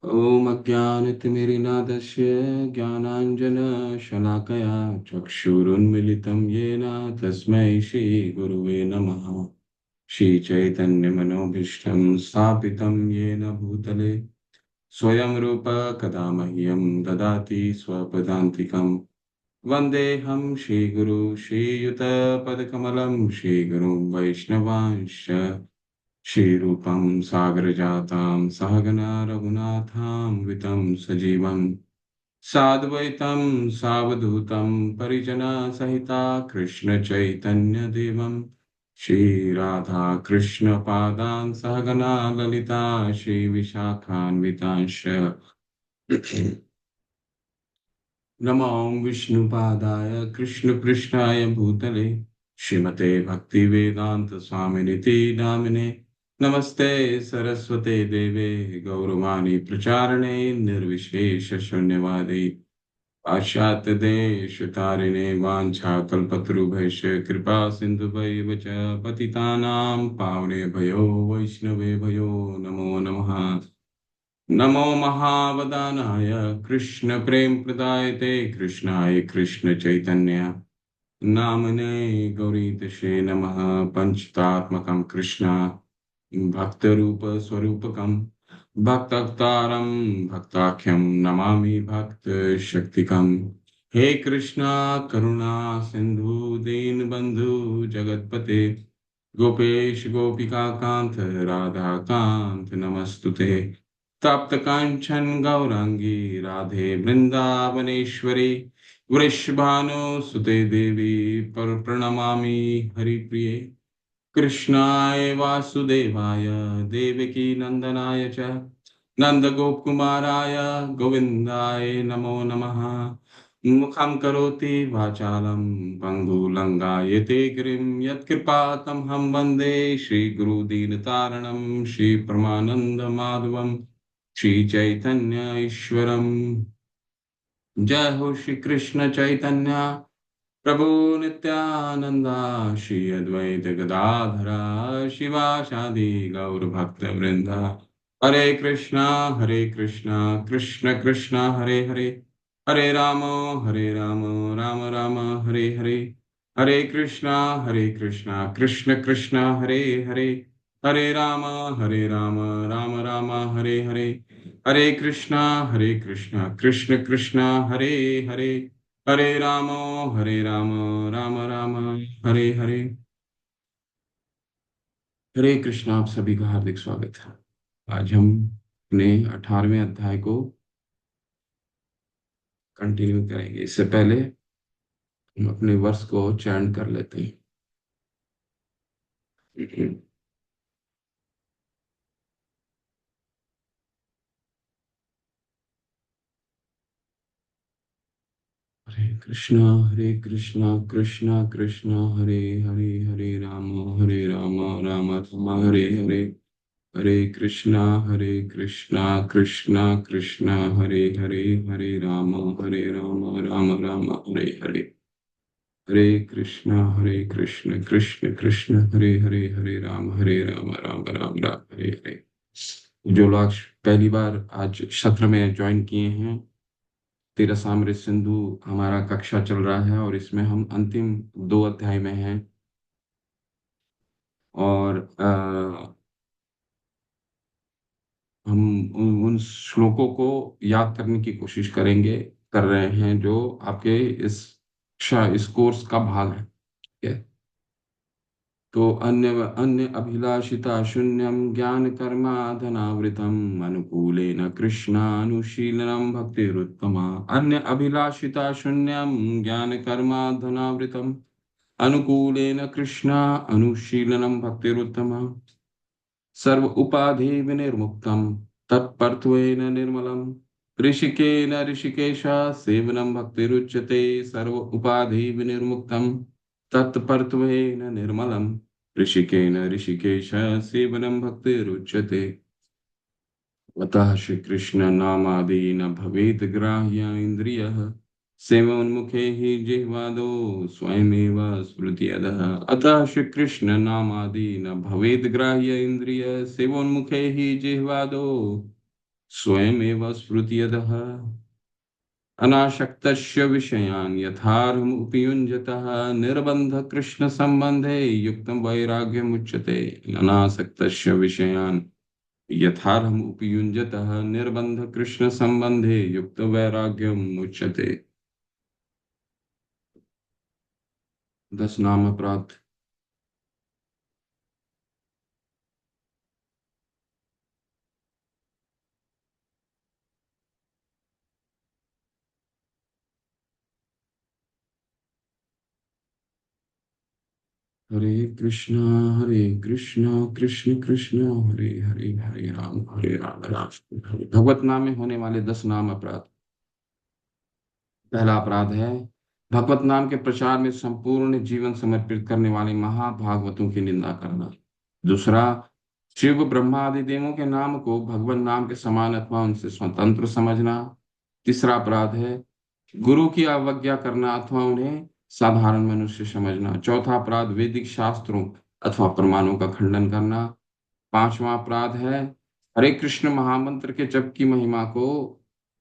ॐ अज्ञानतिमिरिनादस्य ज्ञानाञ्जनशलाकया चक्षुरुन्मिलितं येन तस्मै श्रीगुरुवे नमः। श्रीचैतन्यमनोभीष्टं स्थापितं येन भूतले स्वयं रूप कदा मह्यं ददाति स्वपदान्तिकम्। वन्देऽहं श्रीगुरु श्रीयुतपदकमलं श्रीगुरुं वैष्णवांश्च श्रीरूपं सागरजातं सहगना रघुनाथान्वितं सजीवं साद्वैतं सावधूतं परिजनसहिता कृष्णचैतन्यदेवं श्रीराधाकृष्णपादान् सहगना ललिता श्रीविशाखान्वितांश्च नमो विष्णुपादाय कृष्णपृष्ठाय भूतले श्रीमते भक्तिवेदांत स्वामिनिति नामिने नमस्ते सरस्वते देवे गौरवाणी प्रचारणे निर्विशेष शून्यवादी पाश्चात्य देश तारिणे वाञ्छाकल्पतरुभ्यश्च कृपा सिन्धुभैव च पतितानां पावनेभ्यो वैष्णवेभ्यो नमो नमः। नमो महावदानाय कृष्ण प्रेम प्रदायते कृष्णाय कृष्ण चैतन्य नामने गौरीतशे नमः। पंचतात्मकं कृष्ण भक्त रूप स्वरूपकं भक्तावतारं भक्ताख्यं नमामि भक्त शक्तिकं। हे कृष्णा करुणा सिंधु दीनबंधु जगतपते गोपेश गोपिका कांत राधा कांत नमस्तुते। तप्त कांचन गौरांगी राधे वृंदावनेश्वरी वृषभानुसुते देवी पर प्रणमामि हरिप्रिये। कृष्णाय वासुदेवाय देवकी नंदनाय च नंदगोपकुमाराय गोविन्दाय नमो नमः। मुखं करोति वाचालं पङ्गुलङ्गायते गिरिं यत्कृपातमहं वन्दे श्रीगुरुदीनतारणं श्रीपरमानन्दमाधवं श्रीचैतन्य ईश्वरम्। जय हो श्री कृष्ण चैतन्य प्रभु नित्यानंदा श्री अद्वैत गदाधरा शिवासादि गौर भक्त वृंदा। हरे कृष्णा कृष्ण कृष्ण हरे हरे हरे राम राम राम हरे हरे। हरे कृष्णा कृष्ण कृष्ण हरे हरे हरे राम राम राम हरे हरे। हरे कृष्णा कृष्ण कृष्ण हरे हरे हरे राम राम राम हरे हरे। हरे कृष्णा, आप सभी का हार्दिक स्वागत है। आज हम अपने 18वें अध्याय को कंटिन्यू करेंगे। इससे पहले हम अपने वर्ष को चयन कर लेते हैं। हरे कृष्णा कृष्ण कृष्ण हरे हरे हरे राम राम राम हरे हरे। हरे कृष्णा कृष्ण कृष्ण हरे हरे हरे राम राम राम हरे हरे। हरे कृष्ण कृष्ण कृष्ण हरे हरे हरे राम राम राम राम हरे हरे। जो लोग पहली बार आज सत्र में ज्वाइन किए हैं, तेरा सामृत सिंधु हमारा कक्षा चल रहा है और इसमें हम अंतिम 2 अध्याय में हैं। और हम उन श्लोकों को याद करने की कोशिश कर रहे हैं जो आपके इस कोर्स का भाग है। ठीक है? तो अन्य अन्य अभिलाषिता शून्यम ज्ञान कर्मा धनावृतम अनुकूलेन कृष्णानुशीलनम भक्तिरुत्तमा। अन्य अभिलाषिता शून्यम ज्ञान कर्मा धनावृतम अनुकूलेन कृष्णा अनुशीलनम भक्तिरुत्तमा। सर्व उपाधि विनिर्मुक्तम तत्पर्त्वेन निर्मलम ऋषिकेन ऋषिकेश सेवनम भक्तिरुच्यते। सर्व उपाधि विनिर्मुक्तम तत्पर्त्वेन निर्मलम ऋषिकेन ऋषिकेश सेवनम भक्तिरुच्यते। अतः श्री कृष्ण नामादि न भवेत ग्राह्य इंद्रियः सेवोन्मुखे हि जिह्वादो स्वयमेव स्मृत्यदः। अतः श्री कृष्ण नामादि न भवेत ग्राह्य इंद्रिय सेवोन्मुखे हि जिह्वादो स्वयमेव स्फुरति यतः अनासक्तस्य विषयान् यथार्हमुपयुञ्जतः निर्बन्ध कृष्ण संबंधे युक्तं वैराग्यमुच्यते। अनासक्तस्य विषयान् यथार्हमुपयुञ्जतः निर्बन्ध कृष्ण संबंधे युक्त वैराग्यमुच्यते। 10 नाम अपराध। हरे हरे कृष्णा कृष्ण कृष्ण हरे हरे, हरे राम राम हरे। भगवत नाम में होने वाले 10 नाम अपराध। पहला अपराध है भगवत नाम के प्रचार में संपूर्ण जीवन समर्पित करने वाले महाभागवतों की निंदा करना। दूसरा, शिव ब्रह्मा आदि देवों के नाम को भगवान नाम के समान अथवा उनसे स्वतंत्र समझना। तीसरा अपराध है गुरु की अवज्ञा करना अथवा उन्हें साधारण मनुष्य समझना। चौथा अपराध वैदिक शास्त्रों अथवा प्रमाणों का खंडन करना। पांचवा अपराध है हरे कृष्ण महामंत्र के जप की महिमा को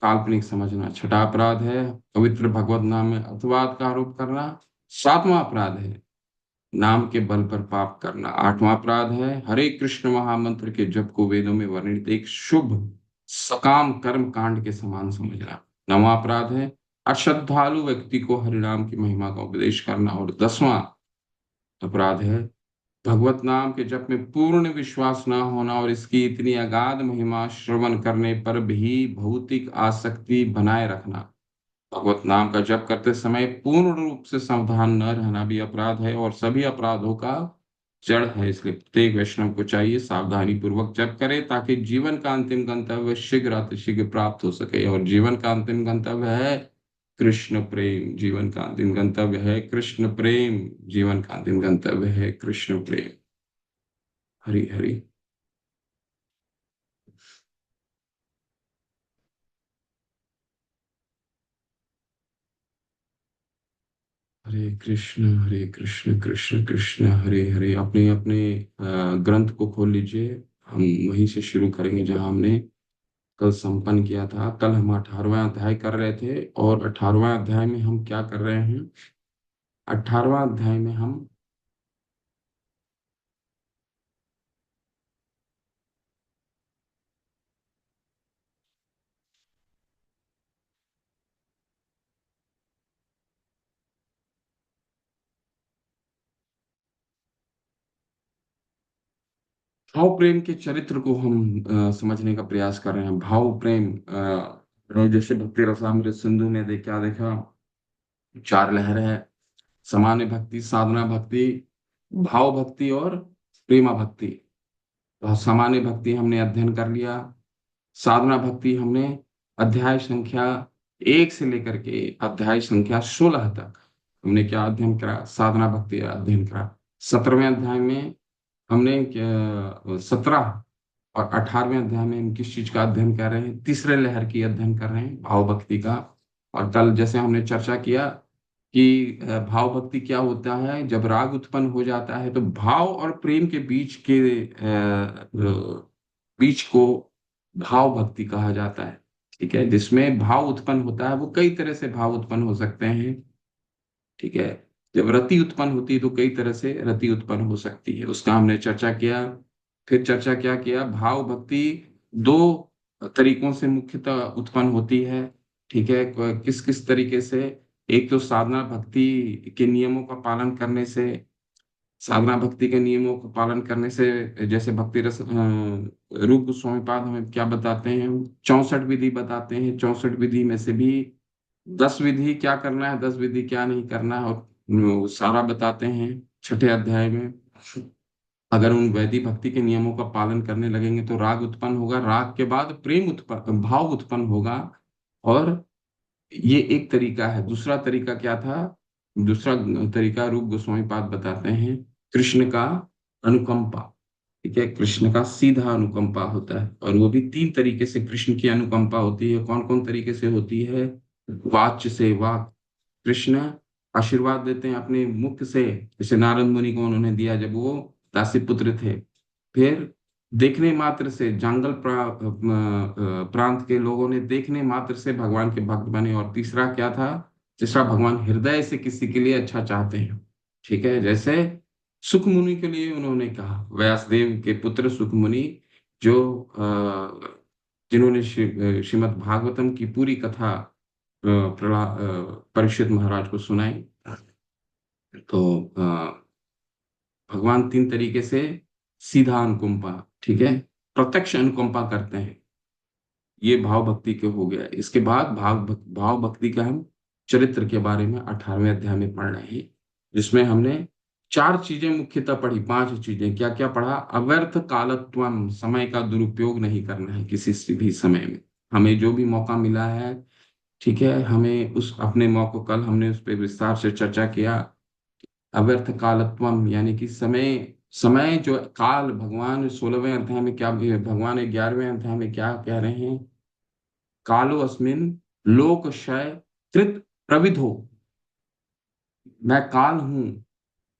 काल्पनिक समझना। छठा अपराध है पवित्र भगवत नाम में अर्थवाद का आरोप करना। सातवां अपराध है नाम के बल पर पाप करना। आठवां अपराध है हरे कृष्ण महामंत्र के जप को वेदों में वर्णित एक शुभ सकाम कर्म कांड के समान समझना। नवां अपराध है अश्रद्धालु व्यक्ति को हरिनाम की महिमा का उपदेश करना। और 10वां अपराध है भगवत नाम के जप में पूर्ण विश्वास न होना और इसकी इतनी अगाध महिमा श्रवण करने पर भी भौतिक आसक्ति बनाए रखना। भगवत नाम का जप करते समय पूर्ण रूप से सावधान न रहना भी अपराध है और सभी अपराधों का जड़ है। इसलिए प्रत्येक वैष्णव को चाहिए सावधानी पूर्वक जप करे ताकि जीवन का अंतिम गंतव्य शीघ्र अतिशीघ्र प्राप्त हो सके। और जीवन का अंतिम गंतव्य है कृष्ण प्रेम। जीवन का अंतिम गंतव्य है कृष्ण प्रेम। जीवन का अंतिम गंतव्य है कृष्ण प्रेम। हरि हरि। हरे कृष्ण कृष्ण कृष्ण हरे हरे। अपने अपने ग्रंथ को खोल लीजिए। हम वहीं से शुरू करेंगे जहां हमने कल संपन्न किया था। कल हम 18वां अध्याय कर रहे थे और 18वां अध्याय में हम क्या कर रहे हैं? 18वां अध्याय में हम भाव प्रेम के चरित्र को हम समझने का प्रयास कर रहे हैं। भाव प्रेम जैसे भक्ति रसामृत सिंधु में क्या देखा? 4 लहर है। सामान्य भक्ति, साधना भक्ति, भाव भक्ति और प्रेमा भक्ति। तो सामान्य भक्ति हमने अध्ययन कर लिया। साधना भक्ति हमने अध्याय संख्या 1 से लेकर के अध्याय संख्या 16 तक हमने क्या अध्ययन करा? साधना भक्ति अध्ययन करा। 17वें अध्याय में हमने 17 और 18वें अध्याय में हम किस चीज का अध्ययन कर रहे हैं? तीसरे लहर की अध्ययन कर रहे हैं, भाव भक्ति का। और कल जैसे हमने चर्चा किया कि भाव भक्ति क्या होता है? जब राग उत्पन्न हो जाता है तो भाव और प्रेम के बीच को भाव भक्ति कहा जाता है। ठीक है, जिसमें भाव उत्पन्न होता है वो कई तरह से भाव उत्पन्न हो सकते हैं। ठीक है, जब रति उत्पन्न होती है तो कई तरह से रति उत्पन्न हो सकती है, उसका हमने चर्चा किया। फिर चर्चा क्या किया? भाव भक्ति दो तरीकों से मुख्यतः उत्पन्न होती है। ठीक है, किस किस तरीके से? एक तो साधना भक्ति के नियमों का पालन करने से। साधना भक्ति के नियमों का पालन करने से जैसे भक्ति रस रूप गोस्वामी पाद हमें क्या बताते हैं? 64 विधि बताते हैं। 64 विधि में से भी 10 विधि क्या करना है, 10 विधि क्या नहीं करना है, और वो सारा बताते हैं 6ठे अध्याय में। अगर उन वैदिक भक्ति के नियमों का पालन करने लगेंगे तो राग उत्पन्न होगा, राग के बाद प्रेम उत्पन्न, भाव उत्पन्न होगा। और ये एक तरीका है। दूसरा तरीका क्या था? दूसरा तरीका रूप गोस्वामी पाद बताते हैं कृष्ण का अनुकंपा। ठीक है, कृष्ण का सीधा अनुकंपा होता है और वो भी 3 तरीके से कृष्ण की अनुकंपा होती है। कौन कौन तरीके से होती है? वाच्य से, वाक। कृष्ण आशीर्वाद देते हैं अपने मुख से, जैसे नारद मुनि को उन्होंने दिया जब वो दासी पुत्र थे। फिर देखने मात्र से जंगल प्रांत के लोगों ने देखने मात्र से भगवान के भक्त बने। और तीसरा क्या था? तीसरा, भगवान हृदय से किसी के लिए अच्छा चाहते हैं। ठीक है, जैसे सुख मुनि के लिए उन्होंने कहा, व्यासदेव के पुत्र सुख मुनि, जो जिन्होंने श्रीमद् भागवतम की पूरी कथा परीक्षित महाराज को सुनाई। तो भगवान तीन तरीके से सीधा अनुकंपा, ठीक है, प्रत्यक्ष अनुकंपा करते हैं। ये भाव भक्ति के हो गया। इसके बाद भाव भक्ति का हम चरित्र के बारे में 18वें अध्याय में पढ़ रहे हैं, जिसमें हमने चार चीजें मुख्यतः पढ़ी। पांच चीजें क्या क्या पढ़ा? अव्यर्थ कालत्वम, समय का दुरुपयोग नहीं करना है किसी से भी समय में। हमें जो भी मौका मिला है, ठीक है, हमें उस अपने मौके, कल हमने उस पर विस्तार से चर्चा किया। अव्यर्थ कालत्वम यानी कि समय, समय जो काल, भगवान 16वें अध्याय में क्या, भगवान 11वें अध्याय में क्या कह रहे हैं? कालो अस्मिन लोक क्षय कृत प्रविधो, मैं काल हूं।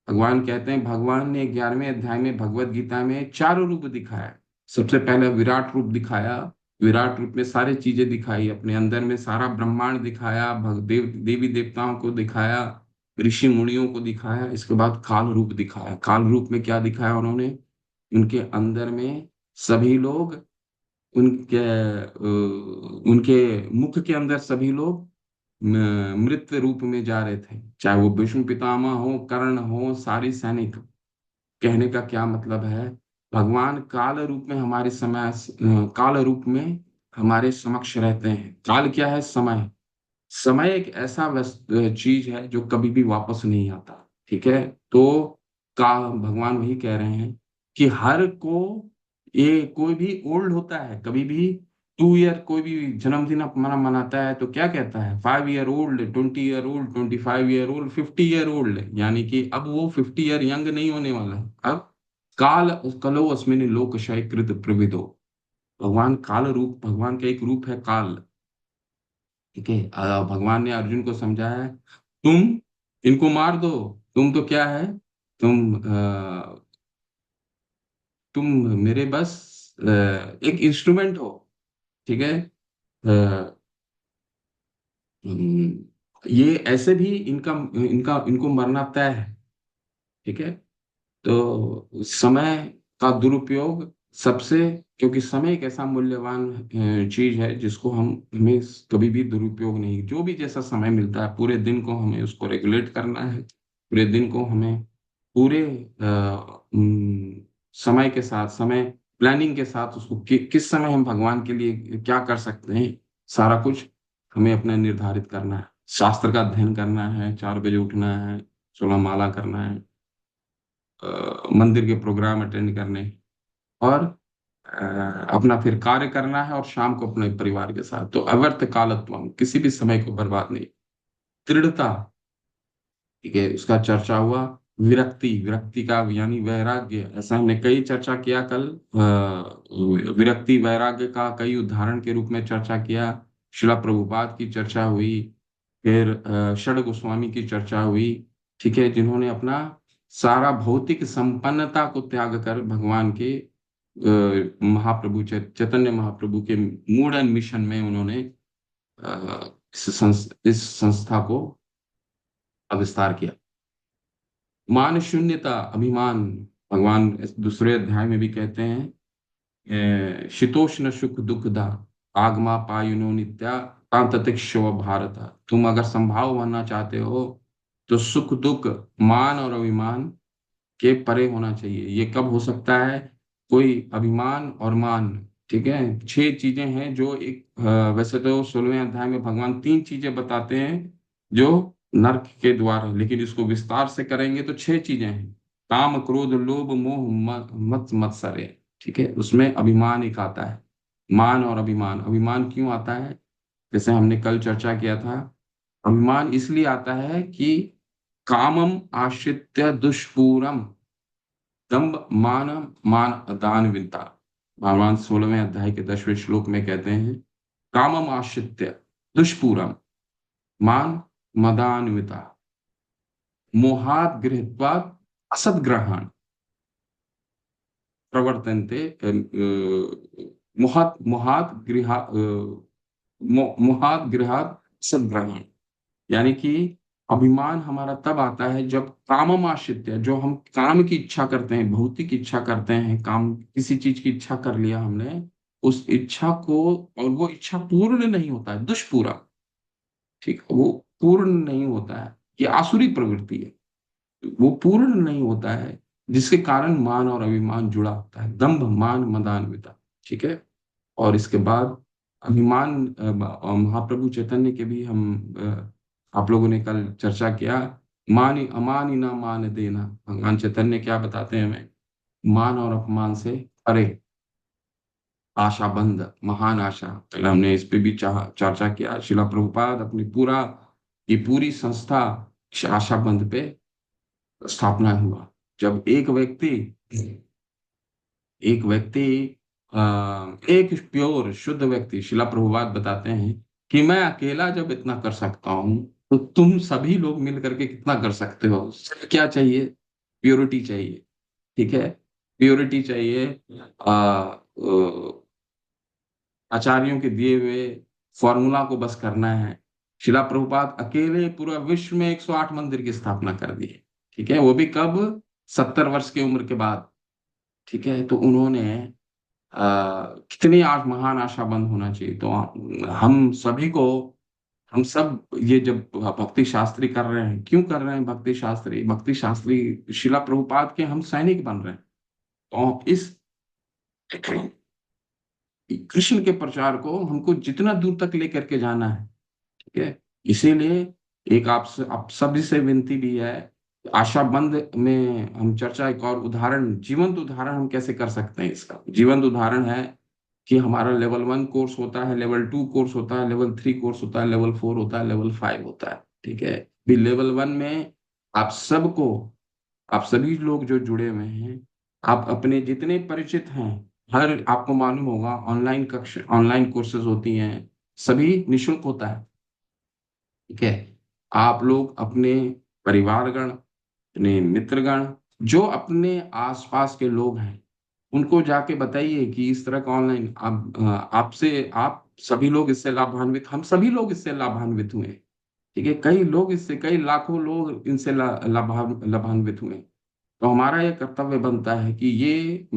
भगवान कहते हैं, भगवान ने 11वें अध्याय में भगवत गीता में चारों रूप दिखाया। सबसे पहले विराट रूप दिखाया। विराट रूप में सारी चीजें दिखाई, अपने अंदर में सारा ब्रह्मांड दिखाया, देवी देवताओं को दिखाया, ऋषि मुनियों को दिखाया। इसके बाद काल रूप दिखाया। काल रूप में क्या दिखाया उन्होंने? उनके अंदर में सभी लोग, उनके उनके मुख के अंदर सभी लोग मृत रूप में जा रहे थे, चाहे वो भीष्म पितामह हो, कर्ण हो, सारी सैनिक। कहने का क्या मतलब है? भगवान काल रूप में हमारे समय, काल रूप में हमारे समक्ष रहते हैं। काल क्या है? समय। समय एक ऐसा चीज है जो कभी भी वापस नहीं आता। ठीक है, तो का भगवान वही कह रहे हैं कि हर को, ये कोई भी ओल्ड होता है कभी भी, 2 ईयर कोई भी जन्मदिन अपना मनाता है तो क्या कहता है? 5 year old, 20 year old, 25 year old, 50 year old. यानी कि अब वो 50 ईयर यंग नहीं होने वाला है। अब काल, कलो अस्मिन् लोकक्षय कृत प्रविदो। भगवान काल रूप, भगवान का एक रूप है काल। ठीक है, भगवान ने अर्जुन को समझाया है, तुम इनको मार दो। तुम तो क्या है? तुम तुम मेरे बस एक इंस्ट्रूमेंट हो। ठीक है, ये ऐसे भी इनका इनका इनको मरना तय है। ठीक है, तो समय का दुरुपयोग सबसे, क्योंकि समय एक ऐसा मूल्यवान चीज है जिसको हम हमें कभी भी दुरुपयोग नहीं, जो भी जैसा समय मिलता है पूरे दिन को हमें उसको रेगुलेट करना है। पूरे दिन को हमें पूरे समय के साथ, समय प्लानिंग के साथ उसको किस समय हम भगवान के लिए क्या कर सकते हैं, सारा कुछ हमें अपना निर्धारित करना है। शास्त्र का अध्ययन करना है, 4 बजे उठना है, 16 माला करना है, मंदिर के प्रोग्राम अटेंड करने, और अपना फिर कार्य करना है, और शाम को अपने परिवार के साथ। तो अव्यर्थ कालत्वम, किसी भी समय को बर्बाद नहीं। दृढ़ता, ठीक है, उसका चर्चा हुआ। विरक्ति, विरक्ति का यानी वैराग्य, ऐसा हमने कई चर्चा किया कल। विरक्ति वैराग्य का कई उदाहरण के रूप में चर्चा किया। शिला प्रभुपाद की चर्चा हुई, फिर षड गोस्वामी की चर्चा हुई। ठीक है, जिन्होंने अपना सारा भौतिक संपन्नता को त्याग कर भगवान के महाप्रभु चैतन्य महाप्रभु के मूड एंड मिशन में उन्होंने इस संस्था को विस्तार किया। मान शून्यता, अभिमान, भगवान इस दूसरे अध्याय में भी कहते हैं, शीतोष्ण सुख दुखदा आगमा पायुनो नित्या तांततिक्षव भारत। तुम अगर संभाव बनना चाहते हो तो सुख दुख, मान और अभिमान के परे होना चाहिए। ये कब हो सकता है? कोई अभिमान और मान, ठीक है, 6 चीजें हैं जो एक वैसे तो 16वें अध्याय में भगवान 3 चीजें बताते हैं जो नर्क के द्वार है, लेकिन इसको विस्तार से करेंगे तो 6 चीजें हैं। काम क्रोध लोभ मोह मत मत्सर्य। ठीक है, उसमें अभिमान एक आता है। मान और अभिमान, अभिमान क्यों आता है? जैसे हमने कल चर्चा किया था, अभिमान इसलिए आता है कि कामम आश्रित्य दुष्पूरम दंभ मान, मान दान विद्या। भगवान 16वें अध्याय के 10वें श्लोक में कहते हैं, कामम आश्रित्य दुष्पूरम मान मदान्विता मोहात गृहीत्वा असद ग्रहण। प्रवर्तन्ते मोहात् मोहात् मोहात् गृहात् सद्ग्रहण। यानी कि अभिमान हमारा तब आता है जब कामम आश्रित्य, जो हम काम की इच्छा करते हैं, भौतिक इच्छा करते हैं, काम किसी चीज की इच्छा कर लिया हमने, उस इच्छा को, और वो इच्छा पूर्ण नहीं होता है, दुष्पूरा, ठीक है, वो पूर्ण नहीं होता है, ये आसुरी प्रवृत्ति है, वो पूर्ण नहीं होता है, जिसके कारण मान और अभिमान जुड़ा होता है, दंभ मान मदान्विता, ठीक है। और इसके बाद अभिमान, महाप्रभु चैतन्य के भी हम आप लोगों ने कल चर्चा किया, मान अमान ही ना मान देना, भगवान चैतन्य क्या बताते हैं हमें, मान और अपमान से अरे, आशा बंध, महान आशा, पहले हमने इस पे भी चर्चा किया, शिला प्रभुपाद अपनी पूरा, ये पूरी संस्था इस आशा बंध पे स्थापना हुआ। जब एक व्यक्ति एक प्योर शुद्ध व्यक्ति, शिला प्रभुपाद बताते हैं कि मैं अकेला जब इतना कर सकता हूं, तो तुम सभी लोग मिल करके कितना कर सकते हो। सिर्फ क्या चाहिए, प्योरिटी चाहिए, ठीक है, प्योरिटी चाहिए। आचार्यों के दिए हुए फॉर्मूला को बस करना है। शिला प्रभुपाद अकेले पूरा विश्व में 108 मंदिर की स्थापना कर दी है, ठीक है, वो भी कब, 70 वर्ष की उम्र के बाद, ठीक है। तो उन्होंने कितनी आज महान आशाबंद होना चाहिए। तो हम सभी को, हम सब ये जब भक्ति शास्त्री कर रहे हैं, क्यों कर रहे हैं भक्ति शास्त्री, भक्ति शास्त्री शिला प्रभुपाद के हम सैनिक बन रहे हैं। तो इस कृष्ण के प्रचार को हमको जितना दूर तक लेकर के जाना है, ठीक है। इसीलिए एक आप सभी से विनती भी है, आशा बंद में हम चर्चा, एक और उदाहरण, जीवंत उदाहरण हम कैसे कर सकते हैं इसका। जीवंत उदाहरण है कि हमारा लेवल 1 कोर्स होता है, लेवल 2 कोर्स होता है, लेवल 3 कोर्स होता है, लेवल 4 होता है, लेवल 5 होता है, ठीक है। भी लेवल 1 में आप सबको, आप सभी लोग जो जुड़े हुए हैं, आप अपने जितने परिचित हैं, हर, आपको मालूम होगा ऑनलाइन कक्षा, ऑनलाइन कोर्सेज होती हैं, सभी निशुल्क होता है, ठीक है। आप लोग अपने परिवारगण, अपने मित्रगण, जो अपने आसपास के लोग हैं, उनको जाके बताइए कि इस तरह का ऑनलाइन, आपसे, आप सभी लोग इससे लाभान्वित, हम सभी लोग इससे लाभान्वित हुए, ठीक है। कई लोग इससे, कई लाखों लोग इनसे लाभान्वित हुए। तो हमारा ये कर्तव्य बनता है कि ये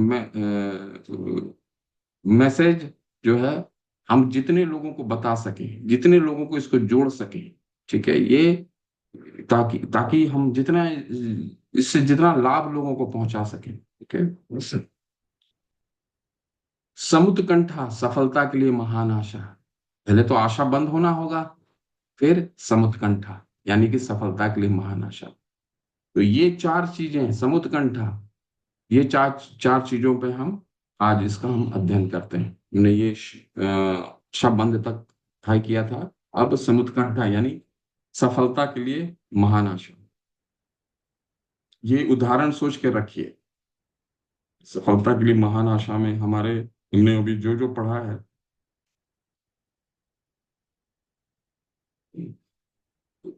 मैसेज जो है, हम जितने लोगों को बता सकें, जितने लोगों को इसको जोड़ सकें, ठीक है, ये, ताकि ताकि हम जितना, इससे जितना लाभ लोगों को पहुंचा सकें, ठीक है। बस। समुत्कंठा, सफलता के लिए महान आशा। पहले तो आशा बंद होना होगा, फिर समुत्कंठा, यानी कि सफलता के लिए महान आशा। तो ये 4 चीजें, समुत्कंठा, ये चार चार चीजों पे हम आज इसका हम अध्ययन करते हैं। हमने ये शब्द तक तय किया था। अब समुत्कंठा यानी सफलता के लिए महान आशा, ये उदाहरण सोच के रखिए। सफलता के लिए महान आशा में हमारे, हमने अभी जो जो पढ़ा है,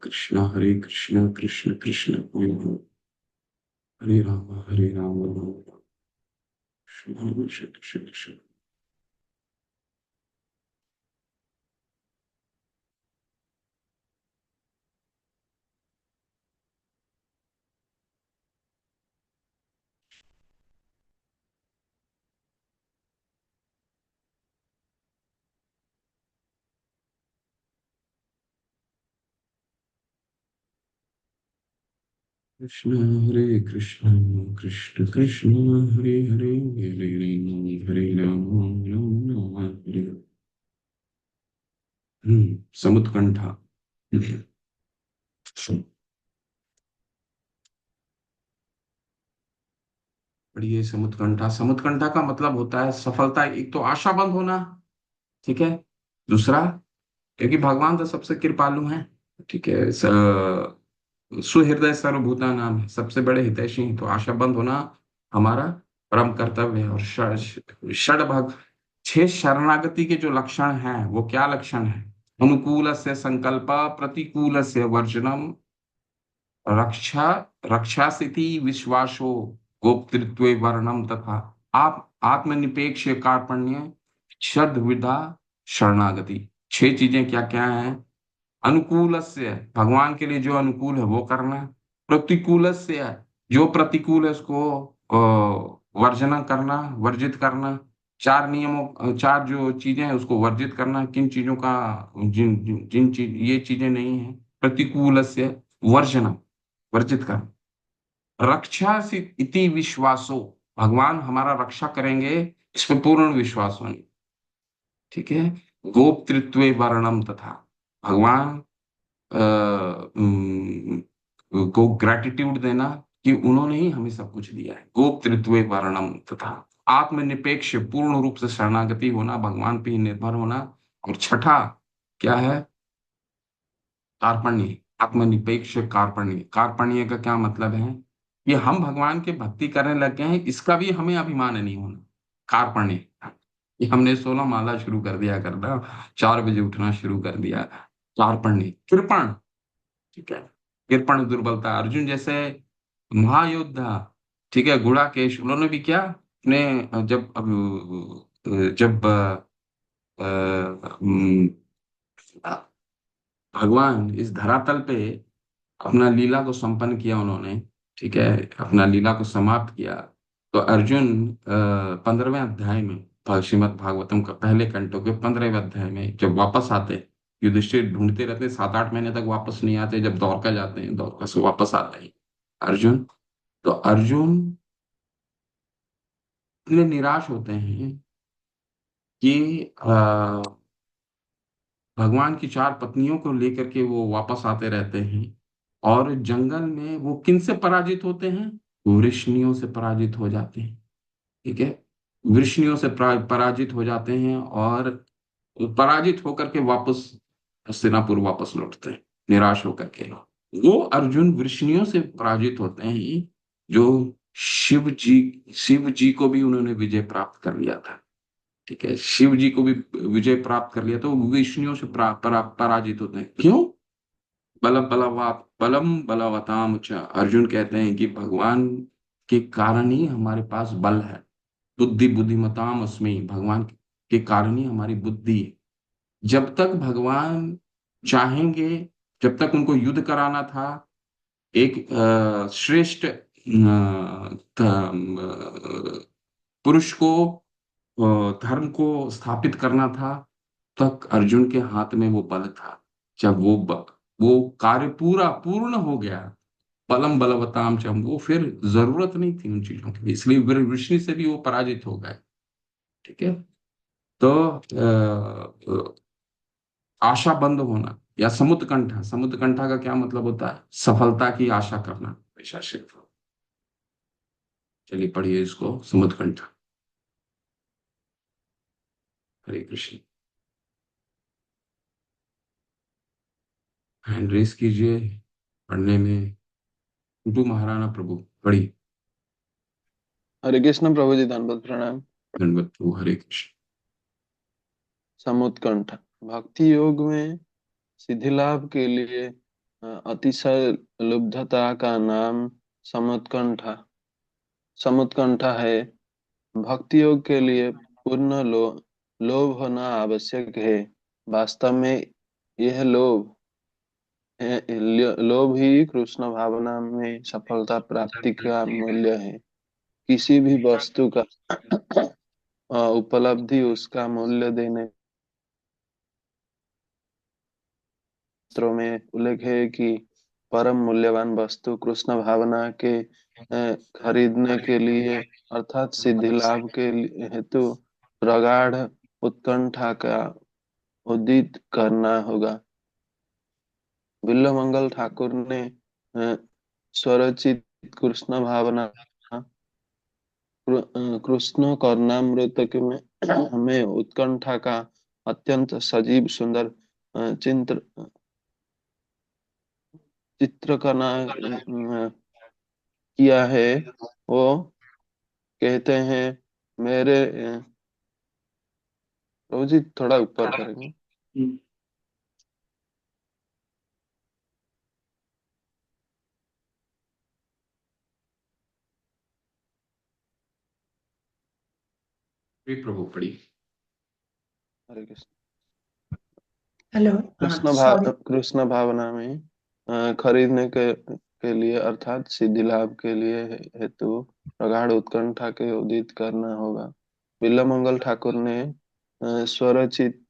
कृष्णा हरे कृष्णा कृष्ण कृष्ण हरे राम राम राम हरे कृष्ण। कृष्ण हरे कृष्ण कृष्ण कृष्ण हरे हरे, हरे राम राम राम हरे। समुत्कंठा। पढ़िए समुत्कंठा। समुत्कंठा का मतलब होता है सफलता, एक तो आशा बंद होना, ठीक है। दूसरा, क्योंकि भगवान तो सबसे कृपालु हैं, ठीक है, सुहृदय सर्वभूता नाम है, सबसे बड़े हितैषी हैं। तो आशा बंद होना हमारा परम कर्तव्य है। और षड भग 6 शरणागति के जो लक्षण हैं, वो क्या लक्षण है, अनुकूल से संकल्प, प्रतिकूल से वर्जनम, रक्षा, रक्षा स्थिति विश्वासो, गोप्तृत्व वर्णम तथा आप आत्मनिपेक्ष कार्पण्य, षड्विधा शरणागति। 6 चीजें क्या क्या हैं? अनुकूलस्य, भगवान के लिए जो अनुकूल है वो करना। प्रतिकूलस्य, जो प्रतिकूल है उसको वर्जना करना, वर्जित करना। 4 नियमों, 4 जो चीजें हैं उसको वर्जित करना। किन चीजों का, जिन जिन जिन चीज ये चीजें नहीं है, प्रतिकूलस्य वर्जना, वर्जित करना। रक्षा इति विश्वासो, भगवान हमारा रक्षा करेंगे, इस पे पूर्ण विश्वास होने। ठीक है। गोप्तृत्वे वर्णम तथा, भगवान अ, उम, को ग्रेटिट्यूड देना कि उन्होंने ही हमें सब कुछ दिया है। गोप्तृत्वे वर्णम तथा आत्मनिपेक्ष, पूर्ण रूप से शरणागति होना, भगवान पे ही निर्भर होना। और छठा क्या है? कार्पण्य, आत्मनिपेक्ष कार्पण्य। कार्पण्य का क्या मतलब है? कि हम भगवान की भक्ति करने लग गए हैं, इसका भी हमें अभिमान नहीं होना। कार्पण्य, कि हमने 16 माला शुरू कर दिया करना, 4 बजे उठना शुरू कर दिया। कार्पण्य, कृपण। ठीक है। कृपण दुर्बलता, अर्जुन जैसे महायोद्धा, ठीक है, गुड़ाकेश, उन्होंने भी क्या अपने, जब भगवान इस धरातल पे अपना लीला को संपन्न किया उन्होंने, ठीक है, अपना लीला को समाप्त किया, तो अर्जुन 15वें अध्याय में, श्रीमद् भागवतम का पहले कंटो के 15वें अध्याय में जब वापस आते, युधिष्ठिर ढूंढते रहते 7-8 महीने तक, वापस नहीं आते, जब द्वारका जाते हैं, द्वारका से वापस आते हैं अर्जुन, तो अर्जुन इतने निराश होते हैं कि भगवान की 4 पत्नियों को लेकर के वो वापस आते रहते हैं। और जंगल में वो किन से पराजित होते हैं? वृष्णियों से पराजित हो जाते हैं। ठीक है। वृष्णियों से पराजित हो जाते हैं, और पराजित होकर के वापस हस्तिनापुर वापस लौटते हैं, निराश होकर के। वो अर्जुन वृष्णियों से पराजित होते हैं, जो शिव जी को भी उन्होंने विजय प्राप्त कर लिया था। ठीक है, शिव जी को भी विजय प्राप्त कर लिया, तो वो विष्णुओं से पराजित होते हैं। क्यों? बलम बलवताम च, अर्जुन कहते हैं कि भगवान के कारण ही हमारे पास बल है। बुद्धिमताम अस्मि, भगवान के कारण ही हमारी बुद्धि है। जब तक भगवान चाहेंगे, जब तक उनको युद्ध कराना था, एक श्रेष्ठ पुरुष को, धर्म को स्थापित करना था, तक अर्जुन के हाथ में वो बल था। जब वो कार्य पूरा पूर्ण हो गया, बलम बलवताम च, वो फिर जरूरत नहीं थी उन चीजों की, इसलिए वृष्णि से भी वो पराजित हो गए। ठीक है। तो आशा बंद होना या समुत्कंठा, समुत्कंठा का क्या मतलब होता है? सफलता की आशा करना हमेशा से। चलिए पढ़िए इसको, समुत्कंठा। हरे कृष्ण। हैंड रेस कीजिए पढ़ने में। कुटु महाराणा प्रभु पढ़िए। हरे कृष्ण प्रभु जी, धन्यवाद प्रणाम। धन्यवाद प्रभु, हरे कृष्ण। समुत्कंठ, भक्ति योग में सिद्धि लाभ के लिए अतिशय लुब्धता का नाम समुत्कंठा समुत्कंठा है। भक्ति योग के लिए पूर्ण लोभ होना आवश्यक है। वास्तव में यह लोभ ही कृष्ण भावना में सफलता प्राप्ति का मूल्य है। किसी भी वस्तु का उपलब्धि उसका मूल्य देने शास्त्रों में उल्लेख है कि परम मूल्यवान वस्तु कृष्ण भावना के खरीदने के लिए अर्थात सिद्धि लाभ के हेतु प्रगाढ़ उत्कंठा का उदित करना होगा। बिल्वमंगल ठाकुर ने स्वरचित कृष्ण भावना कृष्ण कर्णामृत में हमें उत्कंठा का अत्यंत सजीव सुंदर चित्र चित्रकना किया है। वो कहते हैं, मेरे प्रभु जी थोड़ा ऊपर करेंगे। भी प्रभु पड़ी। हरे कृष्ण। हेलो। सॉरी। कृष्ण भावना में खरीदने के लिए अर्थात सिद्धि लाभ के लिए हेतु प्रगाढ़ उत्कंठा के उदित करना होगा। बिल्वमंगल ठाकुर ने स्वरचित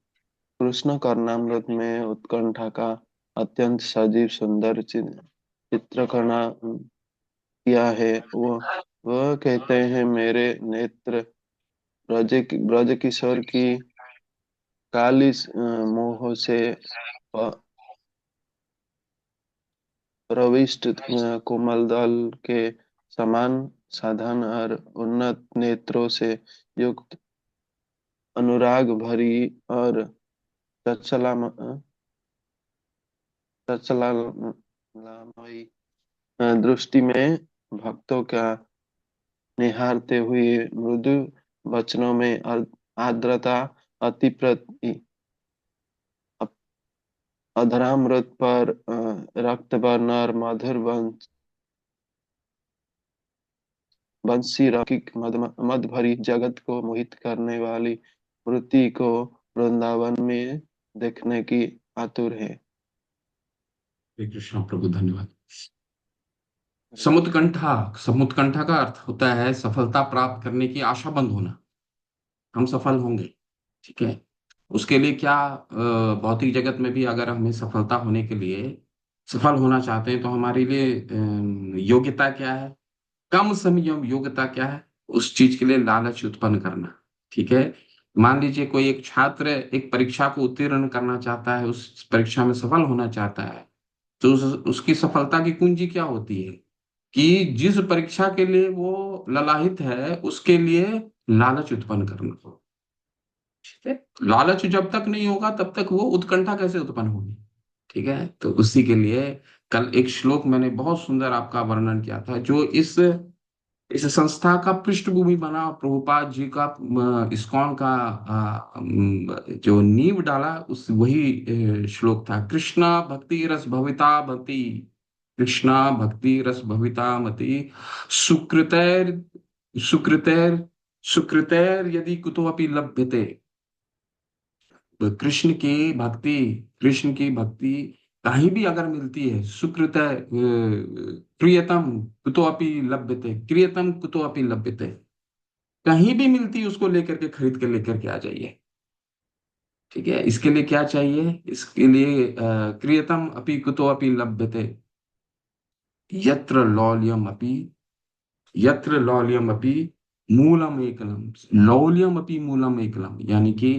कृष्ण कर्णामृत में उत्कंठा का अत्यंत सजीव सुंदर चित्रकरण किया है। वह कहते हैं, मेरे नेत्र ब्रज किशोर की काली मोह से प- प्रविष्ट कोमल दल के समान साधन और उन्नत नेत्रों से युक्त अनुराग भरी और चंचला चंचलामयी दृष्टि में भक्तों का निहारते हुए मृदु वचनों में आर्द्रता अति प्रति अधरामृत पर रक्त वर्ण और मधुर बंसी रौकिक मद भरी जगत को मोहित करने वाली मूर्ति को वृंदावन में देखने की आतुर है। हरे कृष्ण प्रभु, धन्यवाद। हरे कृष्ण। समुत्कंठा, समुत्कंठा का अर्थ होता है सफलता प्राप्त करने की आशा बंद होना। हम सफल होंगे, ठीक है। उसके लिए क्या, भौतिक जगत में भी अगर हमें सफलता होने के लिए, सफल होना चाहते हैं, तो हमारे लिए योग्यता क्या है, कम समय योग्यता क्या है, उस चीज के लिए लालच उत्पन्न करना। ठीक है। मान लीजिए कोई एक छात्र एक परीक्षा को उत्तीर्ण करना चाहता है, उस परीक्षा में सफल होना चाहता है, तो उसकी सफलता की कुंजी क्या होती है कि जिस परीक्षा के लिए वो ललाहित है उसके लिए लालच उत्पन्न करना। ठीक है। लालच जब तक नहीं होगा तब तक वो उत्कंठा कैसे उत्पन्न होगी। ठीक है। तो उसी के लिए कल एक श्लोक मैंने बहुत सुंदर आपका वर्णन किया था, जो इस संस्था का पृष्ठभूमि बना, प्रभुपाद जी का इस्कॉन का जो नींव डाला, उस वही श्लोक था, कृष्णा भक्ति रस भविता मति, कृष्णा भक्ति रस भविता मति, सुकृतैर सुकृतैर सुकृतैर यदि कुतोपि लभ्यते। तो कृष्ण की भक्ति कहीं भी अगर मिलती है, सुकृत प्रियतम कुतोपि लभ्यते, प्रियतम कुतोपि लभ्यते, कहीं भी मिलती है उसको लेकर के, खरीद के लेकर के आ जाइए। ठीक है। इसके लिए क्या चाहिए, इसके लिए क्रियतम अपि कुतोपि लभ्यते, यत्र लौल्यम अपि, यत्र लौल्यम अपि मूलम एकलम, लौल्यम अपि मूलम एकलम, यानी कि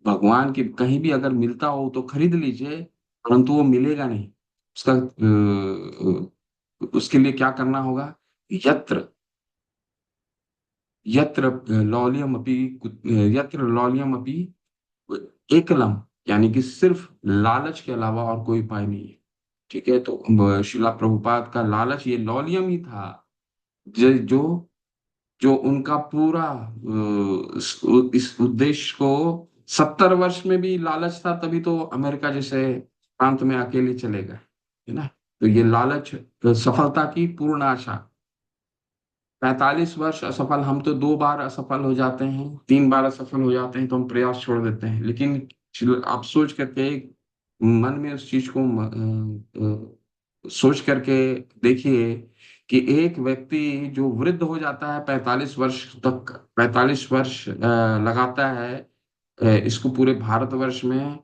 भगवान के कहीं भी अगर मिलता हो तो खरीद लीजिए, परंतु वो मिलेगा नहीं। उसका उसके लिए क्या करना होगा, यत्र यत्र लौल्यम अपि, यत्र लौल्यम अपि एकलम, यानी कि सिर्फ लालच के अलावा और कोई उपाय नहीं है। ठीक है। तो शिला प्रभुपाद का लालच ये लौल्यम ही था, जो जो उनका पूरा इस उद्देश्य को, 70 वर्ष में भी लालच था, तभी तो अमेरिका जैसे प्रांत में अकेले चले गए, है ना। तो ये लालच, सफलता की पूर्ण आशा। 45 वर्ष असफल, हम तो 2 बार असफल हो जाते हैं, 3 बार असफल हो जाते हैं तो हम प्रयास छोड़ देते हैं। लेकिन आप सोच करके मन में उस चीज को सोच करके देखिए कि एक व्यक्ति जो वृद्ध हो जाता है, 45 वर्ष तक, 45 वर्ष लगाता है इसको पूरे भारतवर्ष में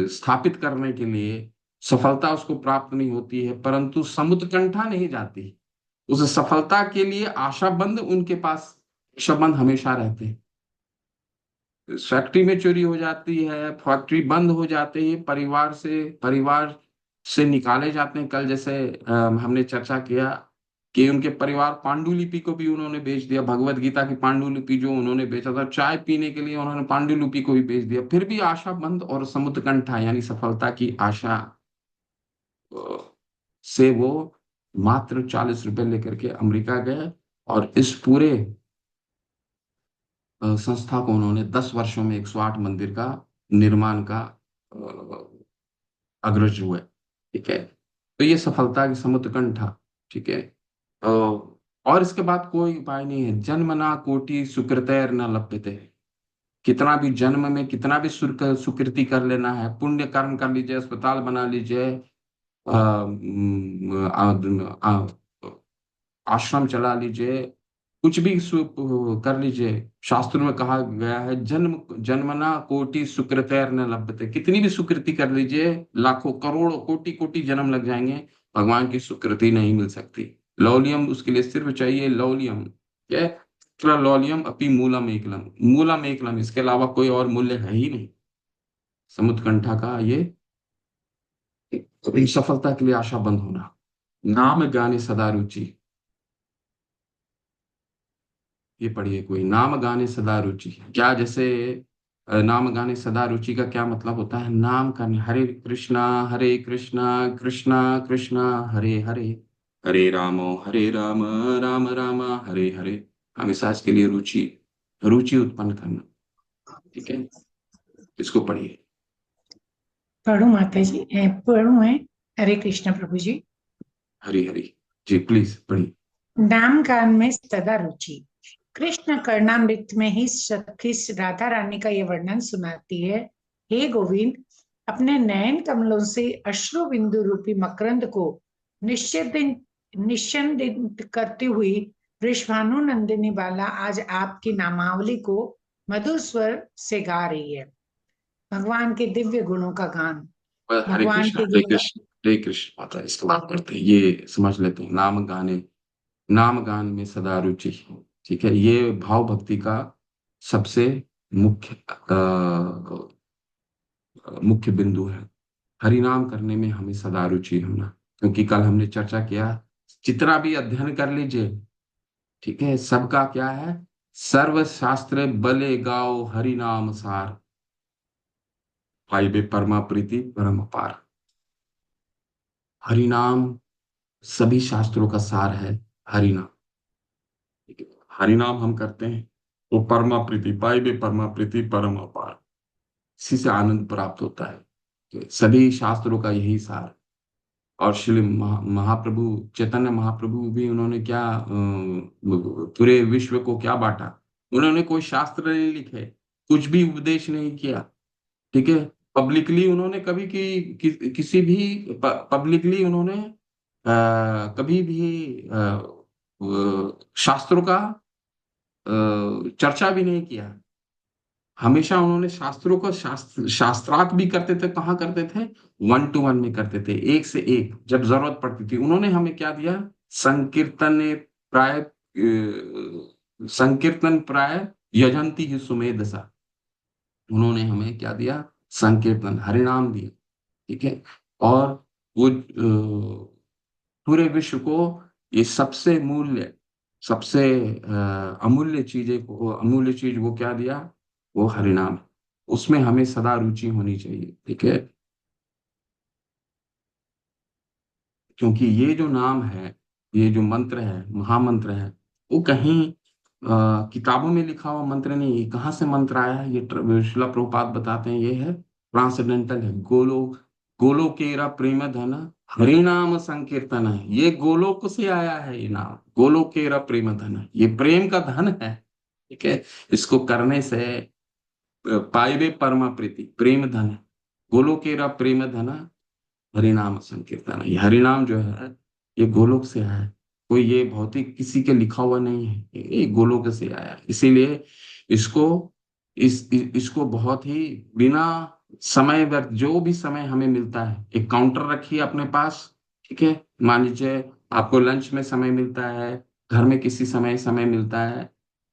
स्थापित करने के लिए, सफलता उसको प्राप्त नहीं होती है, परंतु समुत्कंठा नहीं जाती। उस सफलता के लिए आशाबंद उनके पास, आशाबंद हमेशा रहते हैं। फैक्ट्री में चोरी हो जाती है, फैक्ट्री बंद हो जाती है, परिवार से निकाले जाते हैं। कल जैसे हमने चर्चा किया कि उनके परिवार पांडुलिपि को भी उन्होंने बेच दिया, भगवत गीता की पांडुलिपि जो उन्होंने बेचा था, चाय पीने के लिए उन्होंने पांडुलिपि को भी बेच दिया। फिर भी आशाबंद और समुत्कंठा यानी सफलता की आशा से वो मात्र 40 रुपए लेकर के अमेरिका गए, और इस पूरे संस्था को उन्होंने 10 वर्षों में 108 मंदिर का निर्माण का अग्रज हुए। ठीक है। तो ये सफलता की समुत्कंठा। ठीक है। और इसके बाद कोई उपाय नहीं है। जन्मना कोटि सुकृतैर न लभ्यते। कितना भी जन्म में कितना भी सुकृति कर लेना है, पुण्य कर्म कर लीजिए, अस्पताल बना लीजिए, आश्रम चला लीजिए, कुछ भी कर लीजिए, शास्त्रों में कहा गया है जन्मना कोटि सुकृतैर न लभ्यते। कितनी भी सुकृति कर लीजिए, लाखों करोड़ों कोटि कोटि जन्म लग जाएंगे, भगवान की सुकृति नहीं मिल सकती। लौलियम उसके लिए सिर्फ चाहिए, लौलियम क्या, लौलियम अपि मूलम एकलम, मूलम एकलम, इसके अलावा कोई और मूल्य है ही नहीं। समुत्कंठा का ये सफलता के लिए आशा बंद होना। नाम गाने सदा रुचि, ये पढ़िए कोई, नाम गाने सदा रुचि। क्या जैसे नाम गाने सदा रुचि का क्या मतलब होता है? नाम करने, हरे कृष्णा कृष्णा कृष्णा हरे हरे, हरे राम राम राम हरे हरे। हमेशा इसके लिए रुचि, रुचि उत्पन्न करना। ठीक है, इसको पढ़िए। पढ़ू माता जी, पढ़ू है। हरे कृष्ण प्रभु जी। हरी हरी, जी प्लीज पढ़िए। नाम गान में सदा रुचि। कृष्ण कर्णामृत में ही सखी राधा रानी का ये वर्णन सुनाती है। हे गोविंद, अपने नयन कमलों से अश्रु बिंदु रूपी मकरंद को निश्चिंत करती हुई वृषभानु नंदिनी बाला आज आपकी नामावली को मधुर स्वर से गा रही है। भगवान के दिव्य गुणों का गान। हरे भगवान कृष्ण के हरे गुण। कृष्ण हरे कृष्ण। माता इसके बाद पढ़ते हैं, ये समझ लेते हैं। नाम गाने, नाम गान में सदा रुचि। ठीक है, ये भाव भक्ति का सबसे मुख्य मुख्य बिंदु है। हरि नाम करने में हमें सदा रुचि होना, क्योंकि कल हमने चर्चा किया, जितना भी अध्ययन कर लीजिए, ठीक है, सबका क्या है? सर्व शास्त्र बले गाओ हरि नाम सार, पाइबे परमा प्रीति परम अपार। हरि नाम सभी शास्त्रों का सार है। हरि नाम, ठीक है? हरि नाम हम करते हैं वो परमा प्रीति, पाइबे परमा प्रीति परम अपार, इसी से आनंद प्राप्त होता है। तो सभी शास्त्रों का यही सार। और श्री महाप्रभु चैतन्य महाप्रभु भी, उन्होंने क्या पूरे विश्व को क्या बांटा? उन्होंने कोई शास्त्र नहीं लिखे, कुछ भी उपदेश नहीं किया। ठीक है, पब्लिकली उन्होंने कभी किसी भी पब्लिकली उन्होंने कभी भी शास्त्रों का चर्चा भी नहीं किया। हमेशा उन्होंने शास्त्रों को शास्त्रार्थ भी करते थे। कहाँ करते थे? वन टू वन में करते थे, एक से एक, जब जरूरत पड़ती थी। उन्होंने हमें क्या दिया? संकीर्तन प्राय संकीर्तन प्राय यजंती ही सुमेध सा। उन्होंने हमें क्या दिया? संकीर्तन, हरिनाम दिया। ठीक है, और वो पूरे विश्व को ये सबसे मूल्य, सबसे अमूल्य चीजें को, अमूल्य चीज वो क्या दिया? वो हरिनाम है। उसमें हमें सदा रुचि होनी चाहिए। ठीक है, क्योंकि ये जो नाम है, ये जो मंत्र है, महामंत्र है, वो कहीं किताबों में लिखा हुआ मंत्र नहीं है। कहाँ से मंत्र आया है? ये श्रीला प्रभुपाद बताते हैं, ये है ट्रांसेंडेंटल है। गोलोकेरा प्रेम धन हरिनाम संकीर्तन है। ये गोलोक से आया है, ये नाम गोलोकेरा प्रेम धन, ये प्रेम का धन है। ठीक है, इसको करने से पाइबे परमा प्रीति, प्रेम धन है। गोलोकेरा प्रेम धन हरिनाम संकीर्तन। ये हरिनाम जो है, ये गोलोक से आया है। कोई ये भौतिक किसी के लिखा हुआ नहीं है, ये गोलोक से आया है। इसीलिए इसको इसको बहुत ही बिना समय व्यर्थ, जो भी समय हमें मिलता है, एक काउंटर रखिए अपने पास। ठीक है, मान लीजिए आपको लंच में समय मिलता है, घर में किसी समय मिलता है,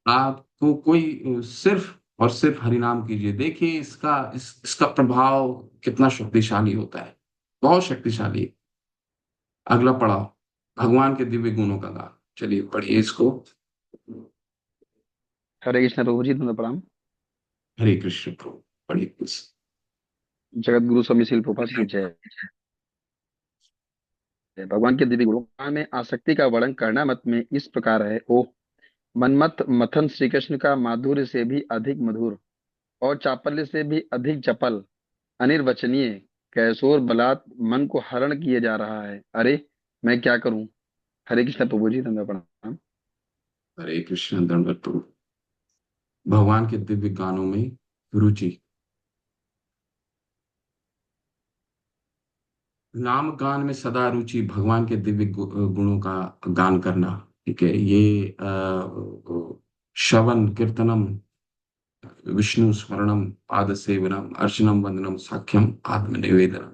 आपको कोई सिर्फ और सिर्फ हरिनाम कीजिए। देखिए इसका प्रभाव कितना शक्तिशाली होता है, बहुत शक्तिशाली है। अगला पड़ाव, भगवान के दिव्य गुणों का गान। चलिए पढ़िए इसको। हरे कृष्ण प्रभु जी, धन्यवाद प्रणाम। हरे कृष्ण प्रभु, पढ़िए प्लीज। जगत गुरु स्वामी शिल प्रभुपाद की जय। भगवान के दिव्य गुणों में आसक्ति का वर्णन करना मत में इस प्रकार है। ओ मनमत मथन, श्री कृष्ण का माधुर्य से भी अधिक मधुर और चापल्य से भी अधिक चपल, अनिर्वचनीय कैशोर बलात् मन को हरण किए जा रहा है। अरे मैं क्या करूं? हरे कृष्ण प्रभु जी, धन्यवाद प्रणाम। हरे कृष्ण। दंडवत प्रभु। भगवान के दिव्य गानों में रुचि। नाम गान में सदा रुचि, भगवान के दिव्य गुणों का गान करना। ठीक है, ये श्रवण कीर्तनम, विष्णु स्मरणम, पाद सेवनम, अर्चनम, वंदनम, साख्यम, आत्मनिवेदनम।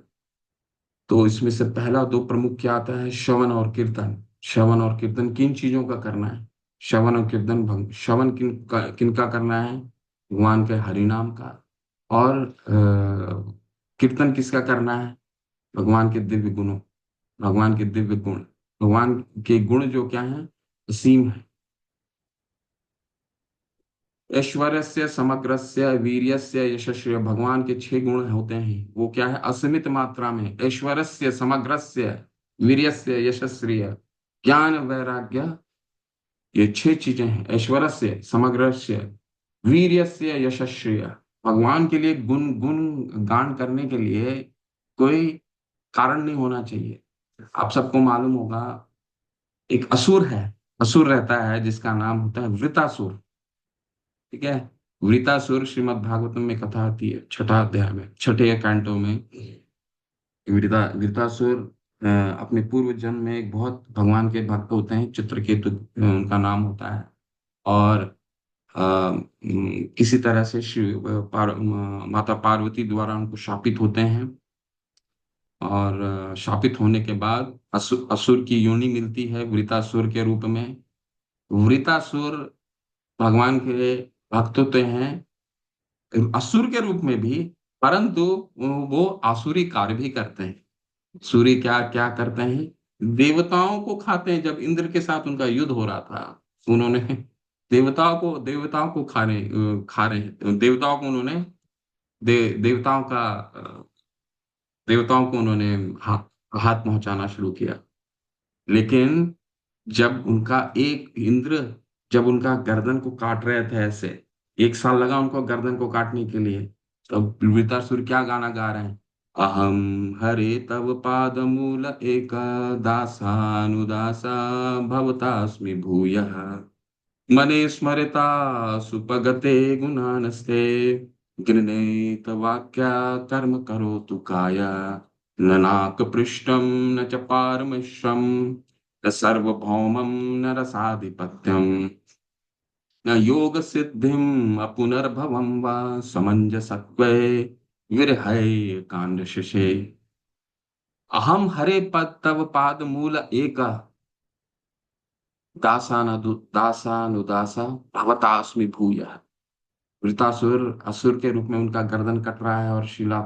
तो इसमें से पहला दो प्रमुख क्या आता है? श्रवण और कीर्तन। श्रवण और कीर्तन किन चीजों का करना है? श्रवण और कीर्तन, श्रवण किन का करना है? भगवान के हरिनाम का। और कीर्तन किसका करना है? भगवान के दिव्य गुणों, भगवान के दिव्य गुण। भगवान के गुण जो क्या है? असीम है। ऐश्वर्यस्य, समग्रस्य, वीर्यस्य, यशस्वी। भगवान के 6 गुण होते हैं, वो क्या है? असीमित मात्रा में। ऐश्वर्यस्य, समग्रस्य, वीर्यस्य, यशस्वी, ज्ञान, वैराग्य। ये 6 चीजें हैं। ऐश्वर्यस्य, समग्रस्य, वीर्यस्य, यशस्वी। भगवान के लिए गुण गुण गान करने के लिए कोई कारण नहीं होना चाहिए। आप सबको मालूम होगा, एक असुर है, असुर रहता है जिसका नाम होता है वृतासुर। ठीक है, वृतासुर श्रीमद् भागवतम में कथा आती है, छठा अध्याय में, छठे कैंटो में। वृतासुर अपने पूर्व जन्म में एक बहुत भगवान के भक्त होते हैं, चित्रकेतु उनका नाम होता है। और किसी तरह से माता पार्वती द्वारा उनको शापित होते हैं। और शापित होने के बाद असुर की योनि मिलती है वृतासुर के रूप में। वृतासुर भगवान के भक्त होते हैं असुर के रूप में भी, परंतु वो आसुरी कार्य भी करते हैं। सूर्य क्या क्या करते हैं? देवताओं को खाते हैं। जब इंद्र के साथ उनका युद्ध हो रहा था, उन्होंने देवताओं को खा रहे हैं। तो देवताओं को उन्होंने देवताओं को उन्होंने हाथ पहुंचाना शुरू किया। लेकिन जब उनका एक इंद्र, जब उनका गर्दन को काट रहे थे ऐसे, 1 साल लगा उनको गर्दन को काटने के लिए, तब वृतासुर क्या गाना गा रहे हैं? अहम हरे तव पाद मूल एक, दासानुदासा भवतास्मि भूयः, मने स्मरता सुपगते गुणानस्ते, गृणीत वाक्या कर्म करोतु काय, न नाक पृष्ठम न च पारमिश्रम, न सार्वभौमं न रसाधिपत्यम्, न योग सिद्धिम अपुनर्भवम वा, समंजसत्वे विरहै कांडशेषे। अहम हरे पद तव पाद मूल एक, दासानुदासा भवतास्मि भूयः। वृतासुर असुर के रूप में उनका गर्दन कट रहा है और शिला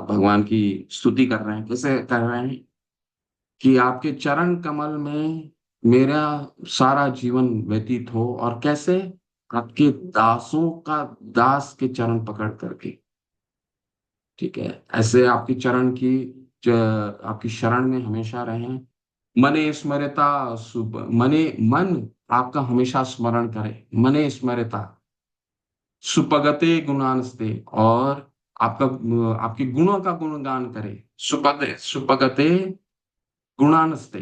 भगवान की स्तुति कर रहे हैं। कैसे कर रहे हैं? कि आपके चरण कमल में मेरा सारा जीवन व्यतीत हो। और कैसे? आपके दासों का, दास के चरण पकड़ करके। ठीक है, ऐसे आपकी चरण की आपकी शरण में हमेशा रहें। मने स्मरता मने, मन आपका हमेशा स्मरण करे। मने स्मरता सुपगते गुणानस्ते, और आपका आपके गुणों का गुणगान करे। सुपगते गुणानस्ते।